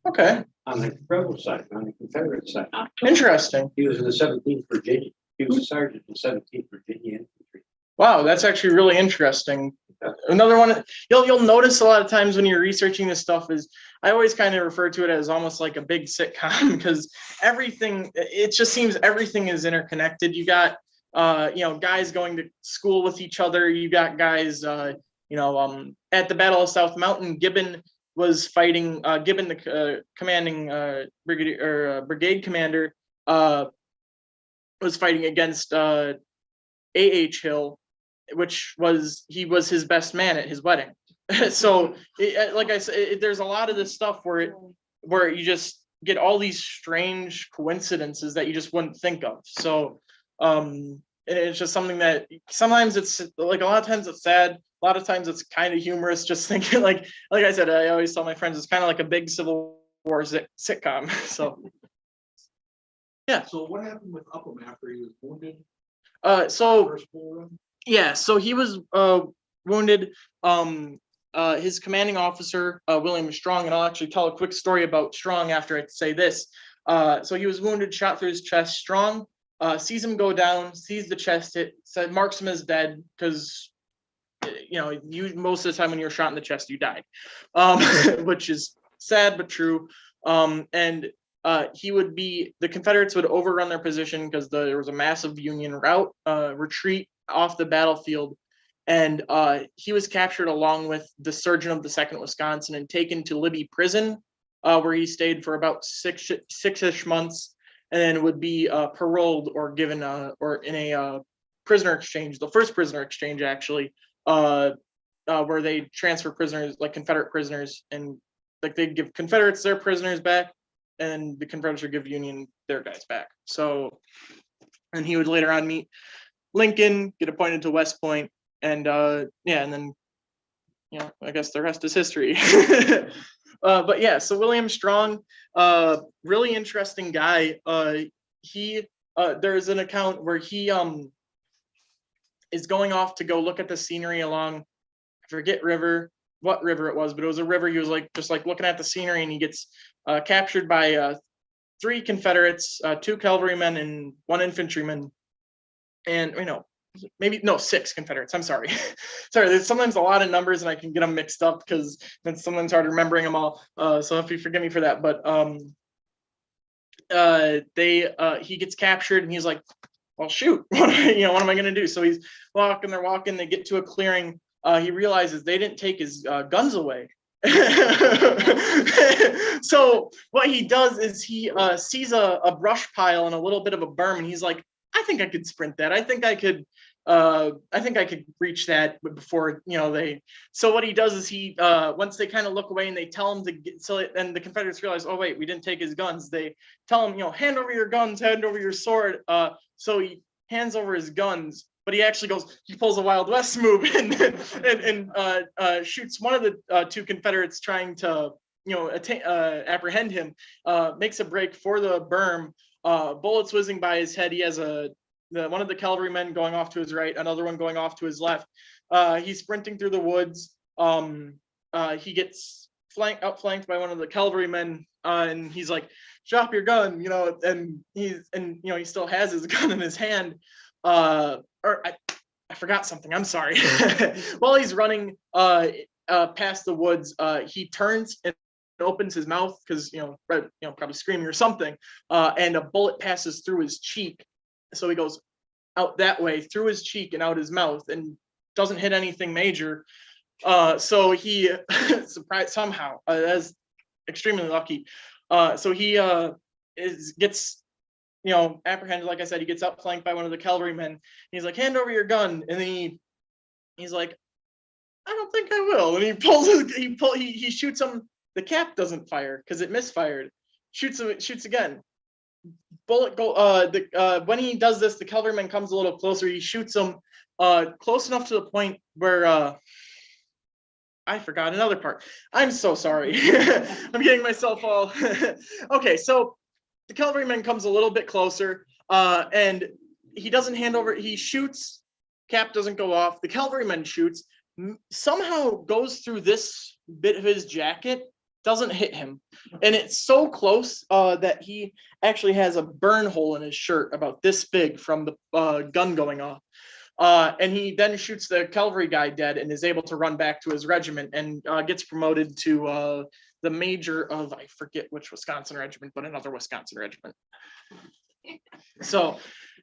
Okay. on the rebel side, on the Confederate side. Interesting. He was in the 17th Virginia. He was a sergeant in 17th Virginia Infantry. Wow, that's actually really interesting. Another one you'll notice a lot of times when you're researching this stuff is, I always kind of refer to it as almost like a big sitcom, because it just seems everything is interconnected. You got guys going to school with each other. You got guys at the Battle of South Mountain, Gibbon was fighting, Gibbon, the commanding brigade commander, was fighting against A.H. Hill, which was his best man at his wedding. So like I said, there's a lot of this stuff where you just get all these strange coincidences that you just wouldn't think of. So and it's just something that sometimes it's like, a lot of times it's sad, a lot of times it's kind of humorous, just thinking like I said, I always tell my friends it's kind of like a big Civil War sitcom. So yeah. So what happened with Upham after he was wounded? So First Bull Run? yeah, so he was wounded. His commanding officer, William Strong, and I'll actually tell a quick story about Strong after I say this. So he was wounded, shot through his chest. Strong sees him go down, sees the chest hit, said marks him as dead, because you most of the time when you're shot in the chest, you die, which is sad but true. And the Confederates would overrun their position because there was a massive Union retreat off the battlefield. And he was captured along with the surgeon of the 2nd Wisconsin and taken to Libby Prison, where he stayed for about six-ish months, and then would be paroled or given or in a prisoner exchange, the first prisoner exchange actually, where they transfer prisoners, like Confederate prisoners, and like they'd give Confederates their prisoners back, and the Confederates would give Union their guys back. So, and he would later on meet Lincoln, get appointed to West Point, and and then I guess the rest is history. But yeah, so William Strong, really interesting guy. There's an account where he is going off to go look at the scenery along, I forget what river it was, but it was a river. He was just looking at the scenery, and he gets captured by 3 Confederates, 2 cavalrymen, and 1 infantryman, and 6 Confederates. I'm sorry. Sorry, there's sometimes a lot of numbers and I can get them mixed up because it's sometimes hard remembering them all. So if you forgive me for that, but he gets captured and he's like, well, shoot, what am I gonna do? So he's they're walking, they get to a clearing. He realizes they didn't take his guns away. So what he does is he sees a brush pile and a little bit of a berm, and he's like, I think I could sprint that. I think I could reach that before they. So what he does is he once they kind of look away and they tell him to get, and the Confederates realize, oh wait, we didn't take his guns. They tell him, hand over your guns, hand over your sword. So he hands over his guns, but he actually he pulls a Wild West move and shoots one of the 2 Confederates trying to apprehend him. Makes a break for the berm. Bullets whizzing by his head. He has one of the cavalrymen going off to his right, another one going off to his left. He's sprinting through the woods. He gets outflanked by one of the cavalrymen, and he's like, "Drop your gun," and he still has his gun in his hand. I forgot something. I'm sorry. While he's running past the woods, he turns and opens his mouth because probably screaming or something, and a bullet passes through his cheek. So he goes out that way through his cheek and out his mouth and doesn't hit anything major. So he surprised somehow. That's extremely lucky. So he gets apprehended. Like I said, he gets outflanked by one of the cavalrymen. He's like, hand over your gun, and then he's like, I don't think I will. And he shoots him. The cap doesn't fire because it misfired. Shoots again. Bullet go. When he does this, the cavalryman comes a little closer. He shoots him close enough to the point where I forgot another part. I'm so sorry. I'm getting myself all. Okay, so the cavalryman comes a little bit closer, and he doesn't hand over. He shoots. Cap doesn't go off. The cavalryman shoots. Somehow goes through this bit of his jacket. Doesn't hit him, and it's so close that he actually has a burn hole in his shirt about this big from the gun going off. And he then shoots the cavalry guy dead and is able to run back to his regiment and gets promoted to the major of, I forget which Wisconsin regiment, but another Wisconsin regiment. So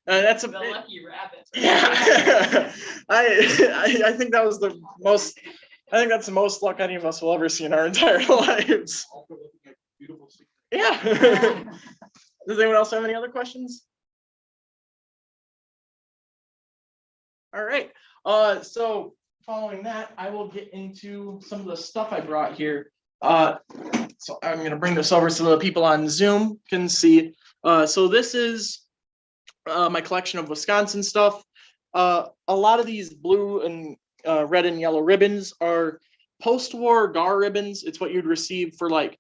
that's a lucky rabbit. Yeah. I think that was the most. I think that's the most luck any of us will ever see in our entire lives. Yeah. Does anyone else have any other questions? All right. So following that, I will get into some of the stuff I brought here. So I'm going to bring this over so the people on Zoom can see. So this is my collection of Wisconsin stuff. A lot of these blue and red and yellow ribbons are post-war GAR ribbons. It's what you'd receive for like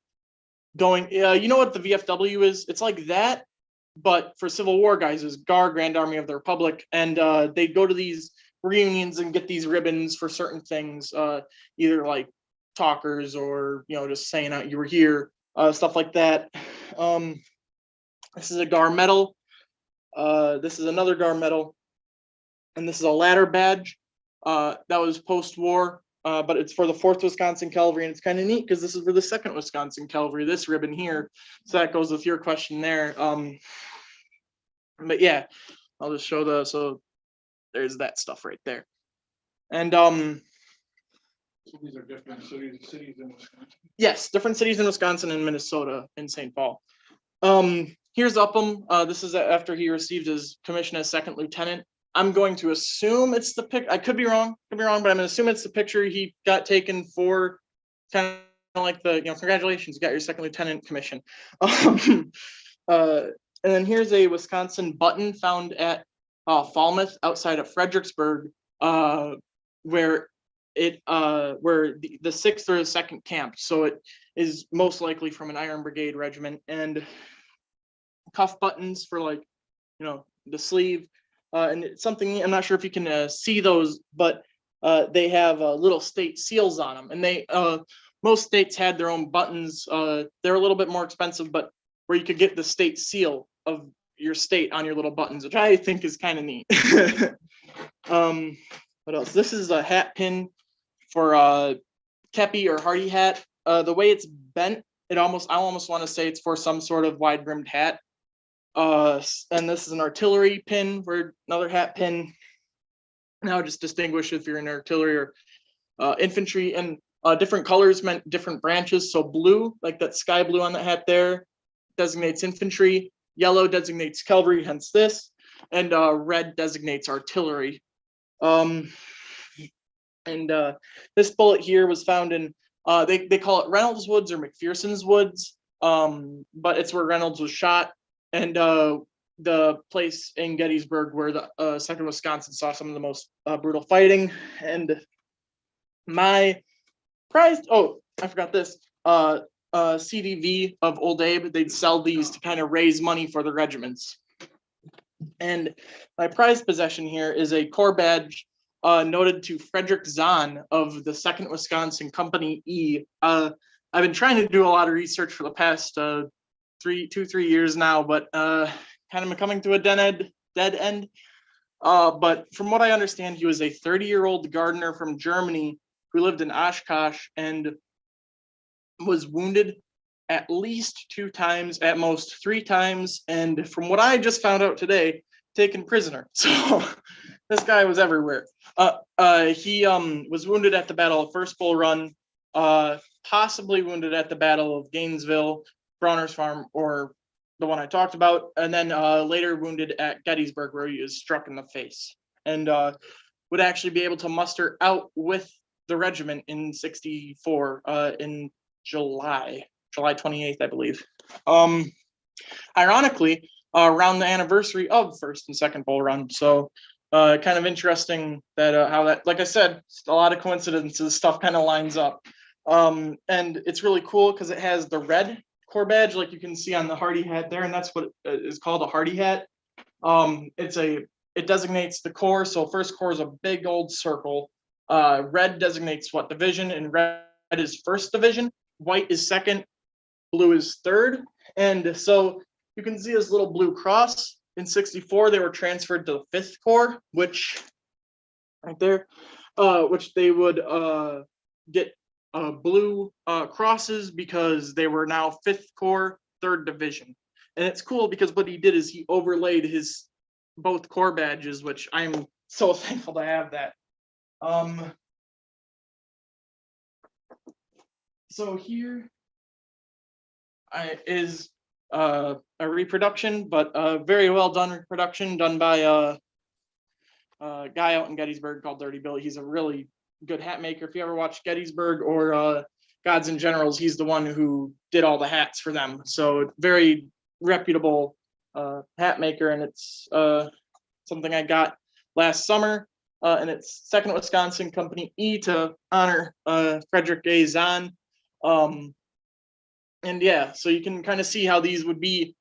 going, you know what the VFW is? It's like that, but for Civil War guys is GAR, Grand Army of the Republic. And they'd go to these reunions and get these ribbons for certain things, either like talkers or, just saying out you were here, stuff like that. This is a GAR medal. This is another GAR medal. And this is a ladder badge. That was post-war. But it's for the 4th Wisconsin Cavalry, and it's kind of neat because this is for the 2nd Wisconsin Cavalry, this ribbon here. So that goes with your question there. But yeah, I'll just show so there's that stuff right there. And So these are different cities in Wisconsin. yes, different cities in Wisconsin and Minnesota and St. Paul. Here's Upham. This is after he received his commission as 2nd lieutenant. I'm going to assume it's the pic. I could be wrong, but I'm going to assume it's the picture he got taken for kind of like the, congratulations, you got your 2nd lieutenant commission. And then here's a Wisconsin button found at Falmouth outside of Fredericksburg, where the 6th or the 2nd camped. So it is most likely from an Iron Brigade regiment, and cuff buttons for like, the sleeve. And it's something, I'm not sure if you can see those, but they have little state seals on them. And they most states had their own buttons. They're a little bit more expensive, but where you could get the state seal of your state on your little buttons, which I think is kind of neat. What else? This is a hat pin for kepi or hardy hat. The way it's bent, I almost want to say it's for some sort of wide brimmed hat. And this is an artillery pin for another hat pin. Now just distinguish if you're in artillery or infantry, and different colors meant different branches. So blue, like that sky blue on the hat there, designates infantry. Yellow designates cavalry, hence this, and red designates artillery. And this bullet here was found in, they call it Reynolds Woods or McPherson's Woods, but it's where Reynolds was shot. And the place in Gettysburg where the 2nd Wisconsin saw some of the most brutal fighting. And my prized, I forgot this, CDV of Old Abe, they'd sell these to kind of raise money for the regiments. And my prized possession here is a corps badge noted to Frederick Zahn of the 2nd Wisconsin Company E. I've been trying to do a lot of research for the past 3 years now, but kind of coming to a dead end. But from what I understand, he was a 30-year-old gardener from Germany who lived in Oshkosh and was wounded at least 2 times, at most 3 times, and from what I just found out today, taken prisoner. So this guy was everywhere. He was wounded at the Battle of First Bull Run, possibly wounded at the Battle of Gainesville, Broner's Farm, or the one I talked about, and then later wounded at Gettysburg, where he was struck in the face, and would actually be able to muster out with the regiment in '64 in July 28th, I believe. Ironically, around the anniversary of First and Second Bull Run. So kind of interesting that how that, like I said, a lot of coincidences, stuff kind of lines up. And it's really cool because it has the red corps badge, like you can see on the hardy hat there, and that's what is called a hardy hat. It designates the corps. So first corps is a big old circle. Red designates what division, and red is 1st Division. White is 2nd, blue is 3rd. And so you can see this little blue cross. In '64, they were transferred to the 5th Corps, which right there, which they would get blue crosses because they were now 5th Corps, 3rd Division. And it's cool because what he did is he overlaid his both corps badges, which I'm so thankful to have that. So here is a reproduction, but a very well done reproduction done by guy out in Gettysburg called Dirty Billy. He's a really good hat maker. If you ever watch Gettysburg or Gods and Generals, he's the one who did all the hats for them. So very reputable hat maker, and it's something I got last summer, and it's 2nd Wisconsin Company E to honor Frederick A. Zahn. And yeah, so you can kind of see how these would be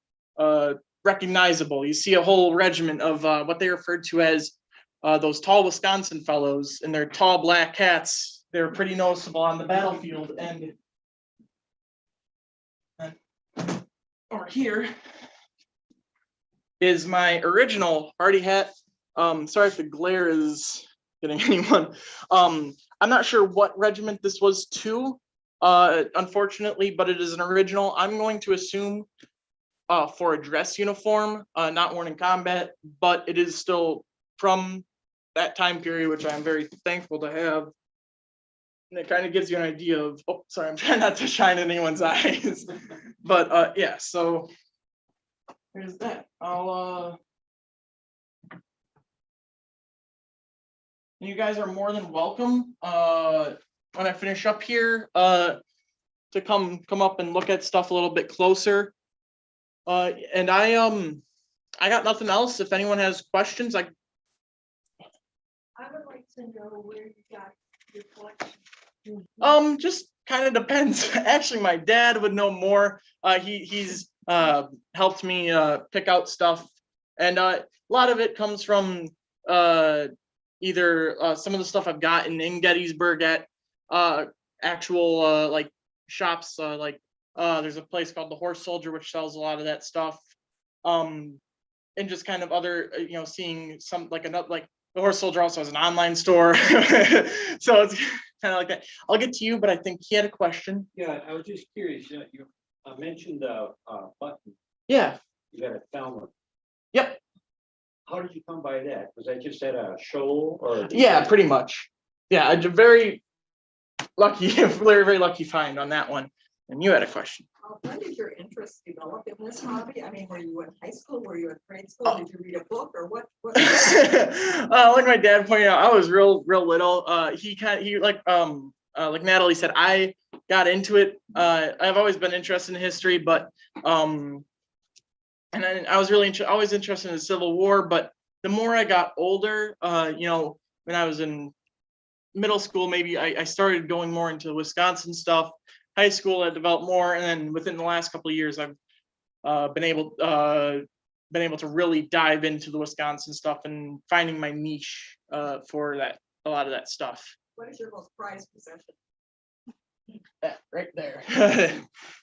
recognizable. You see a whole regiment of what they referred to as those tall Wisconsin fellows in their tall black hats. They're pretty noticeable on the battlefield. And over here is my original party hat. Sorry if the glare is getting anyone. I'm not sure what regiment this was to, unfortunately, but it is an original. I'm going to assume for a dress uniform, not worn in combat, but it is still from that time period, which I'm very thankful to have. And it kind of gives you an idea of, oh, sorry, I'm trying not to shine in anyone's eyes. But yeah, so here's that. You guys are more than welcome when I finish up here to come up and look at stuff a little bit closer. And I got nothing else. If anyone has questions, I would like to know where you got your collection. just kind of depends. Actually, my dad would know more. He's helped me pick out stuff, and a lot of it comes from either some of the stuff I've gotten in Gettysburg at actual like shops, like there's a place called the Horse Soldier which sells a lot of that stuff, and just kind of other seeing some like another, like the Horse Soldier also has an online store. So it's kind of like that. I'll get to you, but I think he had a question. Yeah, I was just curious, you mentioned button, Yeah. you got a Falmouth. Yep. How did you come by that? Was that just at a show or? Yeah, pretty much. Yeah, a very lucky, very, very lucky find on that one. And you had a question. When did your interest develop in this hobby? I mean, were you in high school? Were you in grade school? Did you read a book or what? Like my dad pointed out, I was real little. He like Natalie said, I got into it. I've always been interested in history, but and then I was really always interested in the Civil War. But the more I got older, when I was in middle school, maybe I started going more into Wisconsin stuff. High school, I developed more, and then within the last couple of years, I've been able to really dive into the Wisconsin stuff and finding my niche for that, a lot of that stuff. What is your most prized possession? That right there,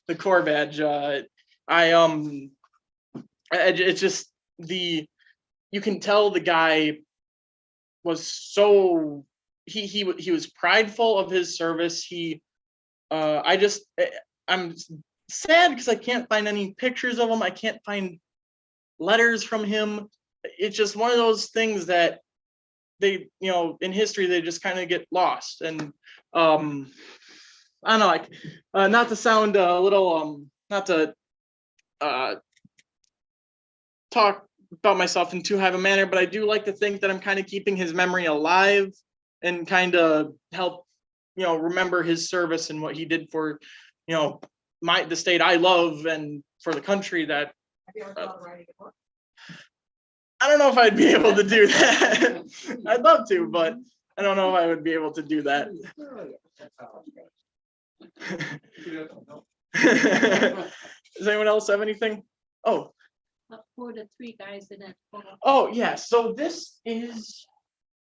the Corps badge. It's just you can tell the guy was so he was prideful of his service. I'm sad because I can't find any pictures of him. I can't find letters from him. It's just one of those things that they, in history, they just kind of get lost. And I don't know, like not to sound a little, not to talk about myself in too high of a manner, but I do like to think that I'm kind of keeping his memory alive and kind of help remember his service and what he did for, the state I love and for the country that. Have you ever thought of writing a book? I don't know if I'd be able to do that. I'd love to, but I don't know if I would be able to do that. Does anyone else have anything? Oh. For the three guys in it. Oh, yeah. So this is,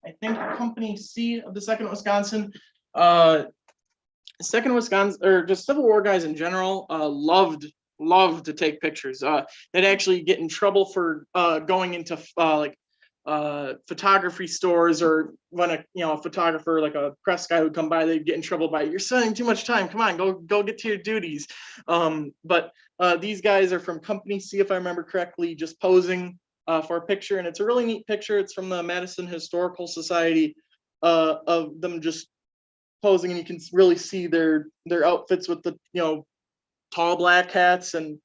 I think, Company C of the 2nd Wisconsin. 2nd Wisconsin, or just Civil War guys in general, loved to take pictures. They'd actually get in trouble for going into photography stores, or when a photographer, like a press guy, would come by, they'd get in trouble by, you're spending too much time. Come on, go get to your duties. But these guys are from Company C, if I remember correctly, just posing for a picture, and it's a really neat picture. It's from the Madison Historical Society of them just posing, and you can really see their outfits with the tall black hats and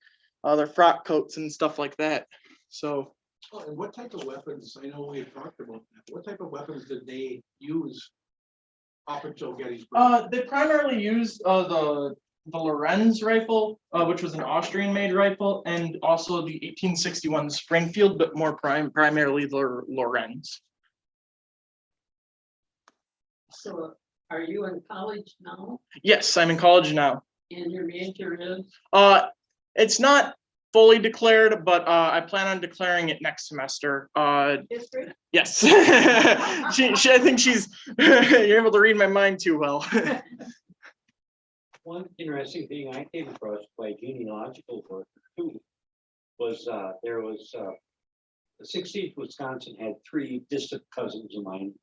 their frock coats and stuff like that. So Oh, and what type of weapons, I know we had talked about that, what type of weapons did they use up until Gettysburg? They primarily used the Lorenz rifle, which was an Austrian-made rifle, and also the 1861 Springfield, but more primarily the Lorenz. So are you in college now Yes, I'm in college now. and your major is? It's not fully declared, but I plan on declaring it next semester. History? Yes. I think you're able to read my mind too well. One interesting thing I came across by genealogical work too was the 16th Wisconsin had 3 distant cousins of mine.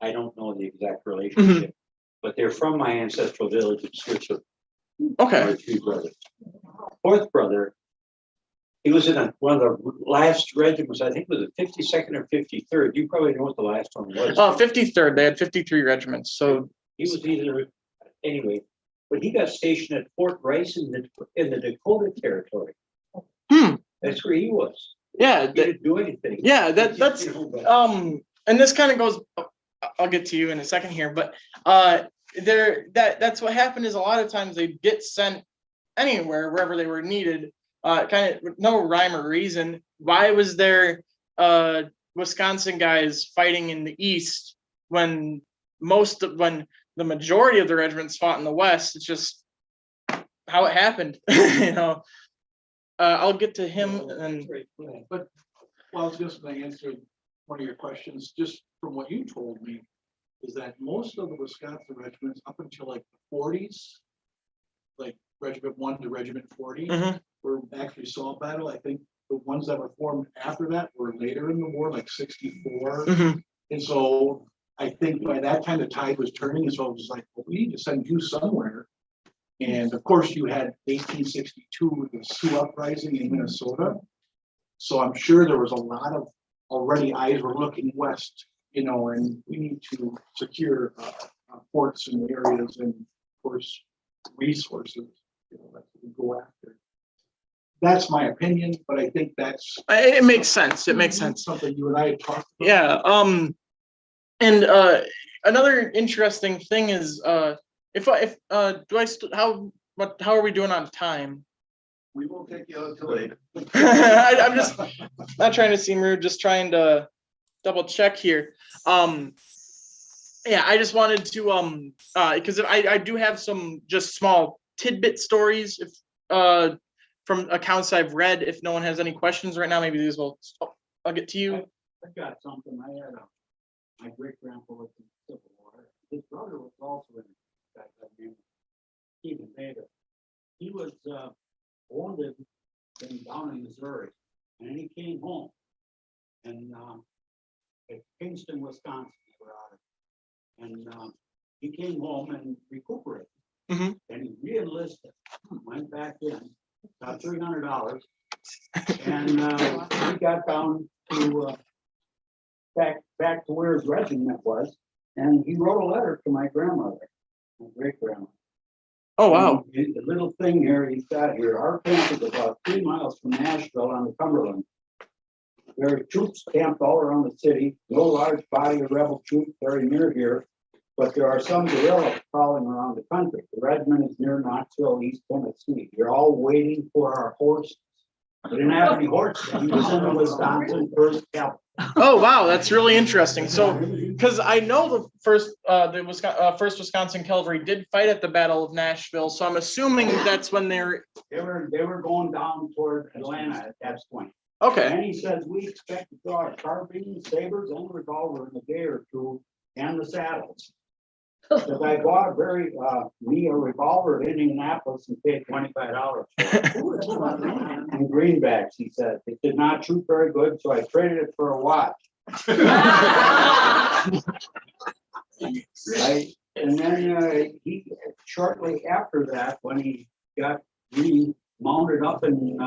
I don't know the exact relationship, but they're from my ancestral village in Switzerland. Okay. My 3 brothers. 4th brother, he was in one of the last regiments. I think it was the 52nd or 53rd. You probably know what the last one was. 53rd. They had 53 regiments. So He was either, anyway, but he got stationed at Fort Rice in the Dakota Territory. That's where he was. yeah, He didn't do anything. yeah, that's You know, but- and this kind of goes. I'll get to you in a second here, but that's what happened is a lot of times they get sent anywhere wherever they were needed. Kind of with no rhyme or reason. Why was there Wisconsin guys fighting in the East when the majority of the regiments fought in the West? It's just how it happened. I'll get to him and But, well, I was just gonna answer one of your questions, just from what you told me, is that most of the Wisconsin regiments up until like the 40s, like Regiment 1 to Regiment 40, were actually saw battle. I think the ones that were formed after that were later in the war, like 64. And so I think by that time the tide was turning, and so it was like, well, we need to send you somewhere. And of course, you had 1862, the Sioux Uprising in Minnesota. So I'm sure there was a lot of already eyes were looking west, and we need to secure ports and areas and of course resources, that we go after. That's my opinion, but I think it makes sense. It makes sense. Something you and I had talked about. Yeah. And another interesting thing is how are we doing on time? We won't take you out till later. I'm just not trying to seem rude, just trying to double check here. Yeah, I just wanted to because I do have some just small tidbit stories from accounts I've read. If no one has any questions right now, maybe these will. I'll get to you. I got something. I had my great grandpa was in the Civil War. His brother was also in that name, Stephen Bader. He was born down in Missouri, and he came home, and at Kingston, Wisconsin, they were out of, and he came home and recuperated, and he re-enlisted, went back in, got $300, and he got down to back to where his regiment was, and he wrote a letter to my grandmother, my great grandmother. Oh wow! And the little thing here he's got here. Our camp is about 3 miles from Nashville on the Cumberland. There are troops camped all around the city. No large body of rebel troops very near here, but there are some guerrillas crawling around the country. The regiment is near Knoxville, East Tennessee. You're all waiting for our horses. We didn't have any horses. He was in the Wisconsin First Cavalry. Oh wow, that's really interesting. So, because I know the first Wisconsin Cavalry did fight at the Battle of Nashville, so I'm assuming that's when They were going down toward Atlanta at that point. Okay. And he says we expect to draw a carbine, sabers, and a revolver in a day or two, and the saddles. Because I bought a revolver in Indianapolis and paid $25 for it. And greenbacks, he said. It did not shoot very good, so I traded it for a watch. Right? And then he shortly after that, when he got mounted up in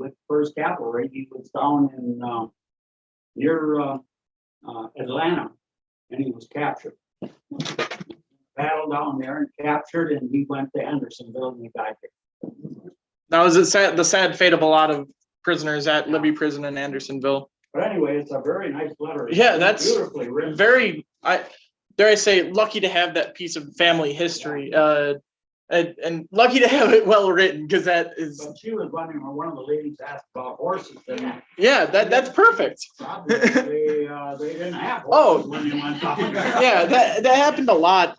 with First Cavalry, he was down in near Atlanta, and he was captured. Battled down there and captured, and he went to Hendersonville and he died there. That was the sad fate of a lot of prisoners at Libby Prison in Andersonville. But anyway, it's a very nice letter. Yeah, that's beautifully written. very, dare I say, lucky to have that piece of family history. And lucky to have it well written, because that is. But she was running, or one of the ladies asked about horses. And Yeah, that's perfect. obviously, they didn't have Oh. horses when they went up. Yeah, that happened a lot.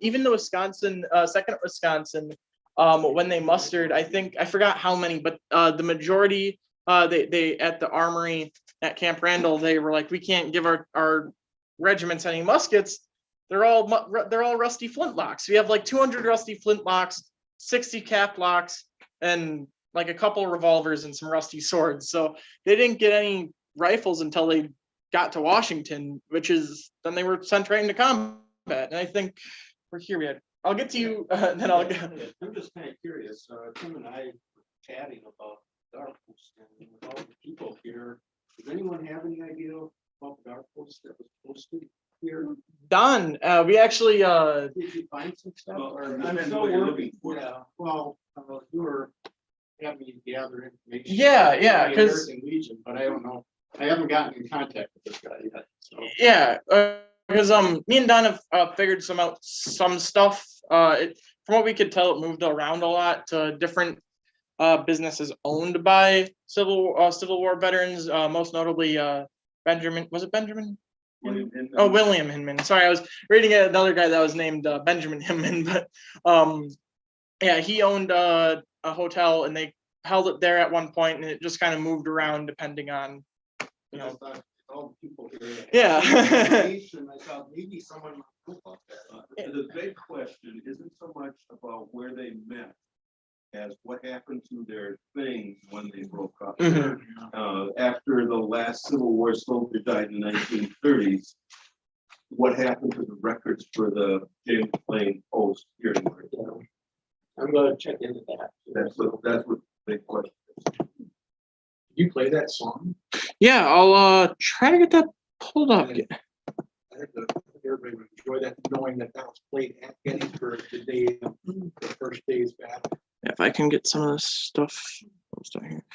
Even the Wisconsin, second Wisconsin, when they mustered, I forgot how many, but the majority, they at the armory at Camp Randall, they were like, we can't give our regiments any muskets. They're all rusty flintlocks. We have like 200 rusty flintlocks, 60 cap locks, and like a couple revolvers and some rusty swords. So they didn't get any rifles until they got to Washington, which is then they were sent right into combat. And I think we're here. I'll get to you, then I'll go. I'm just kind of curious, Tim and I were chatting about Dark Horse, and with all the people here, does anyone have any idea about the Dark Horse that was posted here? Don, we actually, Did you find some stuff? Or I'm depends still what you're working. looking for. Yeah, well, you were having me gather information. Yeah, yeah, on the 'cause- American Legion, but I don't know, I haven't gotten in contact with this guy yet, so. yeah, because me and Don have figured some stuff. From what we could tell, it moved around a lot to different businesses owned by Civil War veterans, most notably Benjamin. Was it Benjamin? Oh, William Hinman. Sorry, I was reading another guy that was named Benjamin Hinman, but yeah, he owned a hotel, and they held it there at one point, and it just kind of moved around depending on, you I know. thought all the people here. Yeah. Information, I thought maybe someone would know about that. The big question isn't so much about where they met as what happened to their things when they broke up. Mhm. After the last Civil War soldier died in the 1930s, what happened to the records for the James Plain Post here in Marshfield? I'm gonna check into that. That's what the big question is. Did you play that song? Yeah, I'll try to get that pulled up. I think everybody would enjoy that, knowing that that was played at Gettysburg the day of the first day's battle. If I can get some of this stuff down here.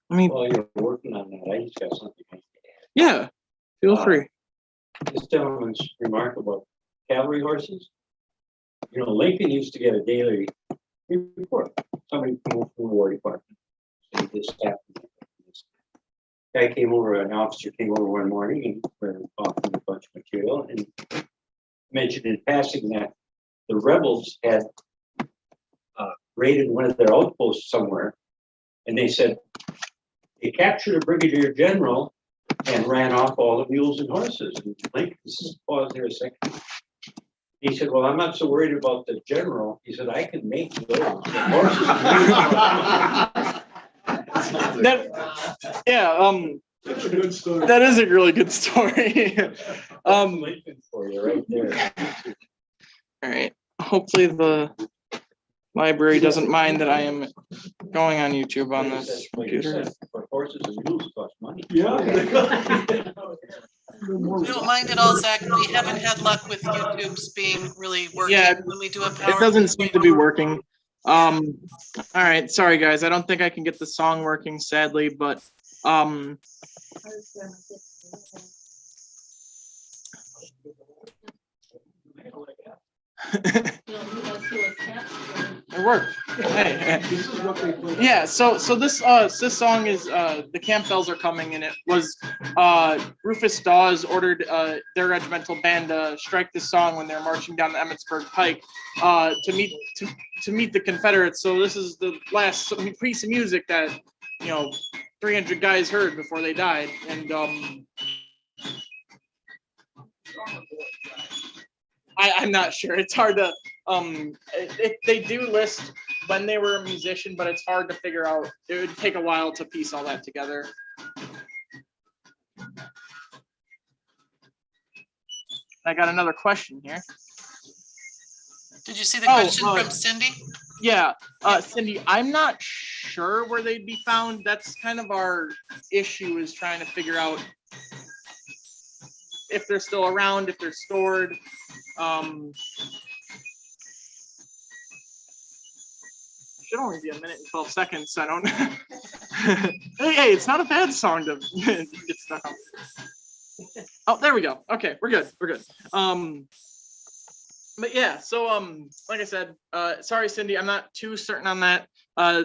Let me. While you're working on that, I just got something. Yeah, feel free. This gentleman's remark about cavalry horses. You know, Lincoln used to get a daily report. Somebody come over from the War Department. And this happened. This guy came over, an officer came over one morning and we're talking a bunch of material and mentioned in passing that the rebels had raided one of their outposts somewhere. And they said they captured a brigadier general and ran off all the mules and horses. And Lincoln, pause there a second. He said, well, I'm not so worried about the general. He said, I can make those. The horses. Yeah, That's a good story. that is a really good story. Lincoln for you right there. All right. Hopefully the library doesn't mind that I am going on YouTube on this computer. But horses and mules cost money. Yeah. We don't mind at all, Zach. We haven't had luck with YouTube's being really working Yeah, when we do a power. It doesn't seem to be working. All right, sorry guys, I don't think I can get the song working, sadly, but it worked. Hey. This is what they played. Yeah, so this song is The Camp Bells Are Coming, and it was Rufus Dawes ordered their regimental band to strike this song when they're marching down the Emmitsburg Pike to meet the Confederates. So this is the last piece of music that 300 guys heard before they died, and I'm not sure. It's hard to they do list when they were a musician, but it's hard to figure out. It would take a while to piece all that together. I got another question here. Did you see the question from Cindy? Yeah, Cindy, I'm not sure where they'd be found. That's kind of our issue, is trying to figure out if they're still around, if they're stored. Should only be a minute and 12 seconds. I don't. Hey, it's not a bad song to get stuck on. Oh, there we go. Okay, we're good. We're good. But yeah, so like I said, sorry, Cindy, I'm not too certain on that.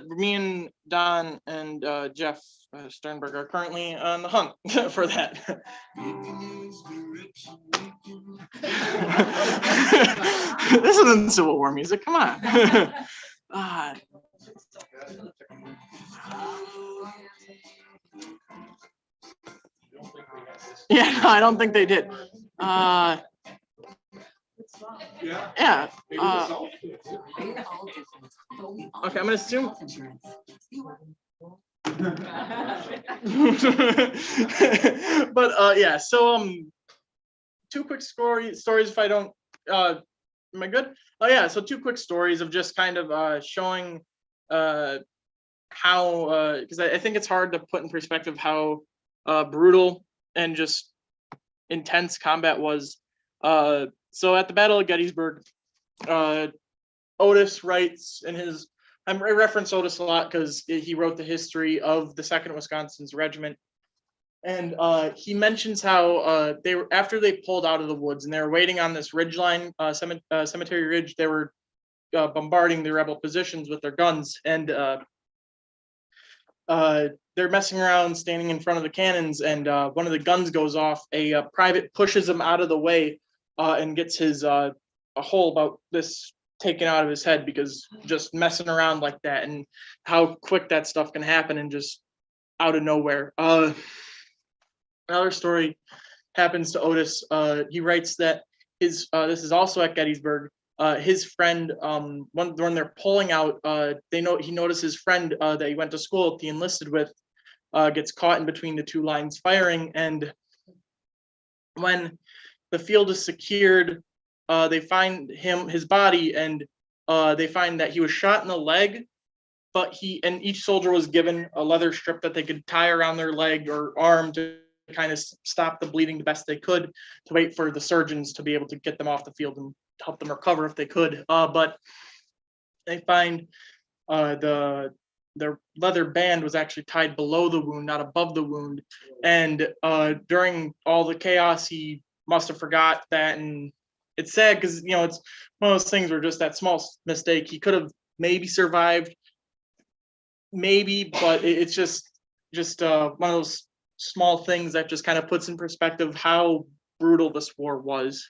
Me and Don and Jeff Sternberg are currently on the hunt for that. This isn't Civil War music. Come on. Yeah, no, I don't think they did. Yeah. Okay, I'm gonna assume. But yeah, so two quick stories if I don't am I good? Oh yeah, so two quick stories of just kind of showing how because I think it's hard to put in perspective how brutal and just intense combat was. So at the Battle of Gettysburg, Otis writes in his, I reference Otis a lot because he wrote the history of the 2nd Wisconsin Regiment. And he mentions how they were, after they pulled out of the woods and they were waiting on this ridge line, cemetery ridge, they were bombarding the rebel positions with their guns. And they're messing around, standing in front of the cannons, and one of the guns goes off. A private pushes him out of the way and gets his a hole about this taken out of his head because just messing around like that, and how quick that stuff can happen and just out of nowhere. Another story happens to Otis. He writes that his this is also at Gettysburg. His friend, when they're pulling out, he notices his friend that he went to school with, he enlisted with, gets caught in between the two lines firing. And when the field is secured, they find his body, and they find that he was shot in the leg, but each soldier was given a leather strip that they could tie around their leg or arm to kind of stop the bleeding the best they could, to wait for the surgeons to be able to get them off the field and help them recover if they could. But they find their leather band was actually tied below the wound, not above the wound. And during all the chaos, he must have forgot that. And it's sad because, it's one of those things where just that small mistake, he could have maybe survived, maybe, but it's just one of those small things that just kind of puts in perspective how brutal this war was.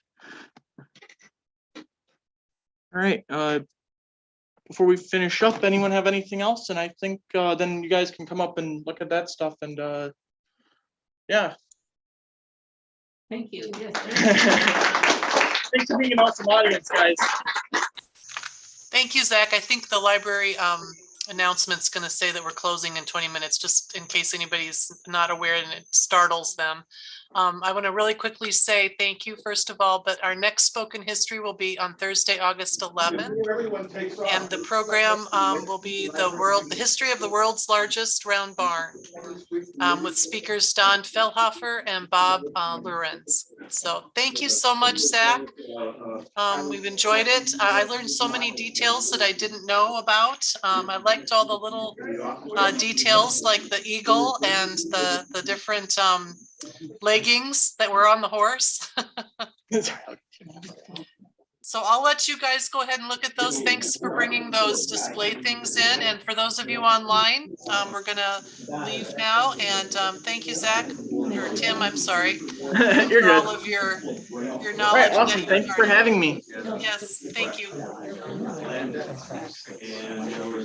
All right. Before we finish up, anyone have anything else? And I think then you guys can come up and look at that stuff. And yeah. Thank you. Thanks for being an awesome audience, guys. Thank you, Zach. I think the library announcement's going to say that we're closing in 20 minutes, just in case anybody's not aware and it startles them. I want to really quickly say thank you, first of all, but our next Spoken History will be on Thursday, August 11th. And the program will be the history of the world's largest round barn, with speakers Don Fellhofer and Bob Lorenz. So thank you so much, Zach. We've enjoyed it. I learned so many details that I didn't know about. I liked all the little details, like the eagle and the different leggings that were on the horse. So I'll let you guys go ahead and look at those. Thanks for bringing those display things in. And for those of you online, we're gonna leave now. And thank you, Zach, or Tim, I'm sorry. You're for good. all of your All knowledge. right, awesome. Thank you for having me. Yes, thank you.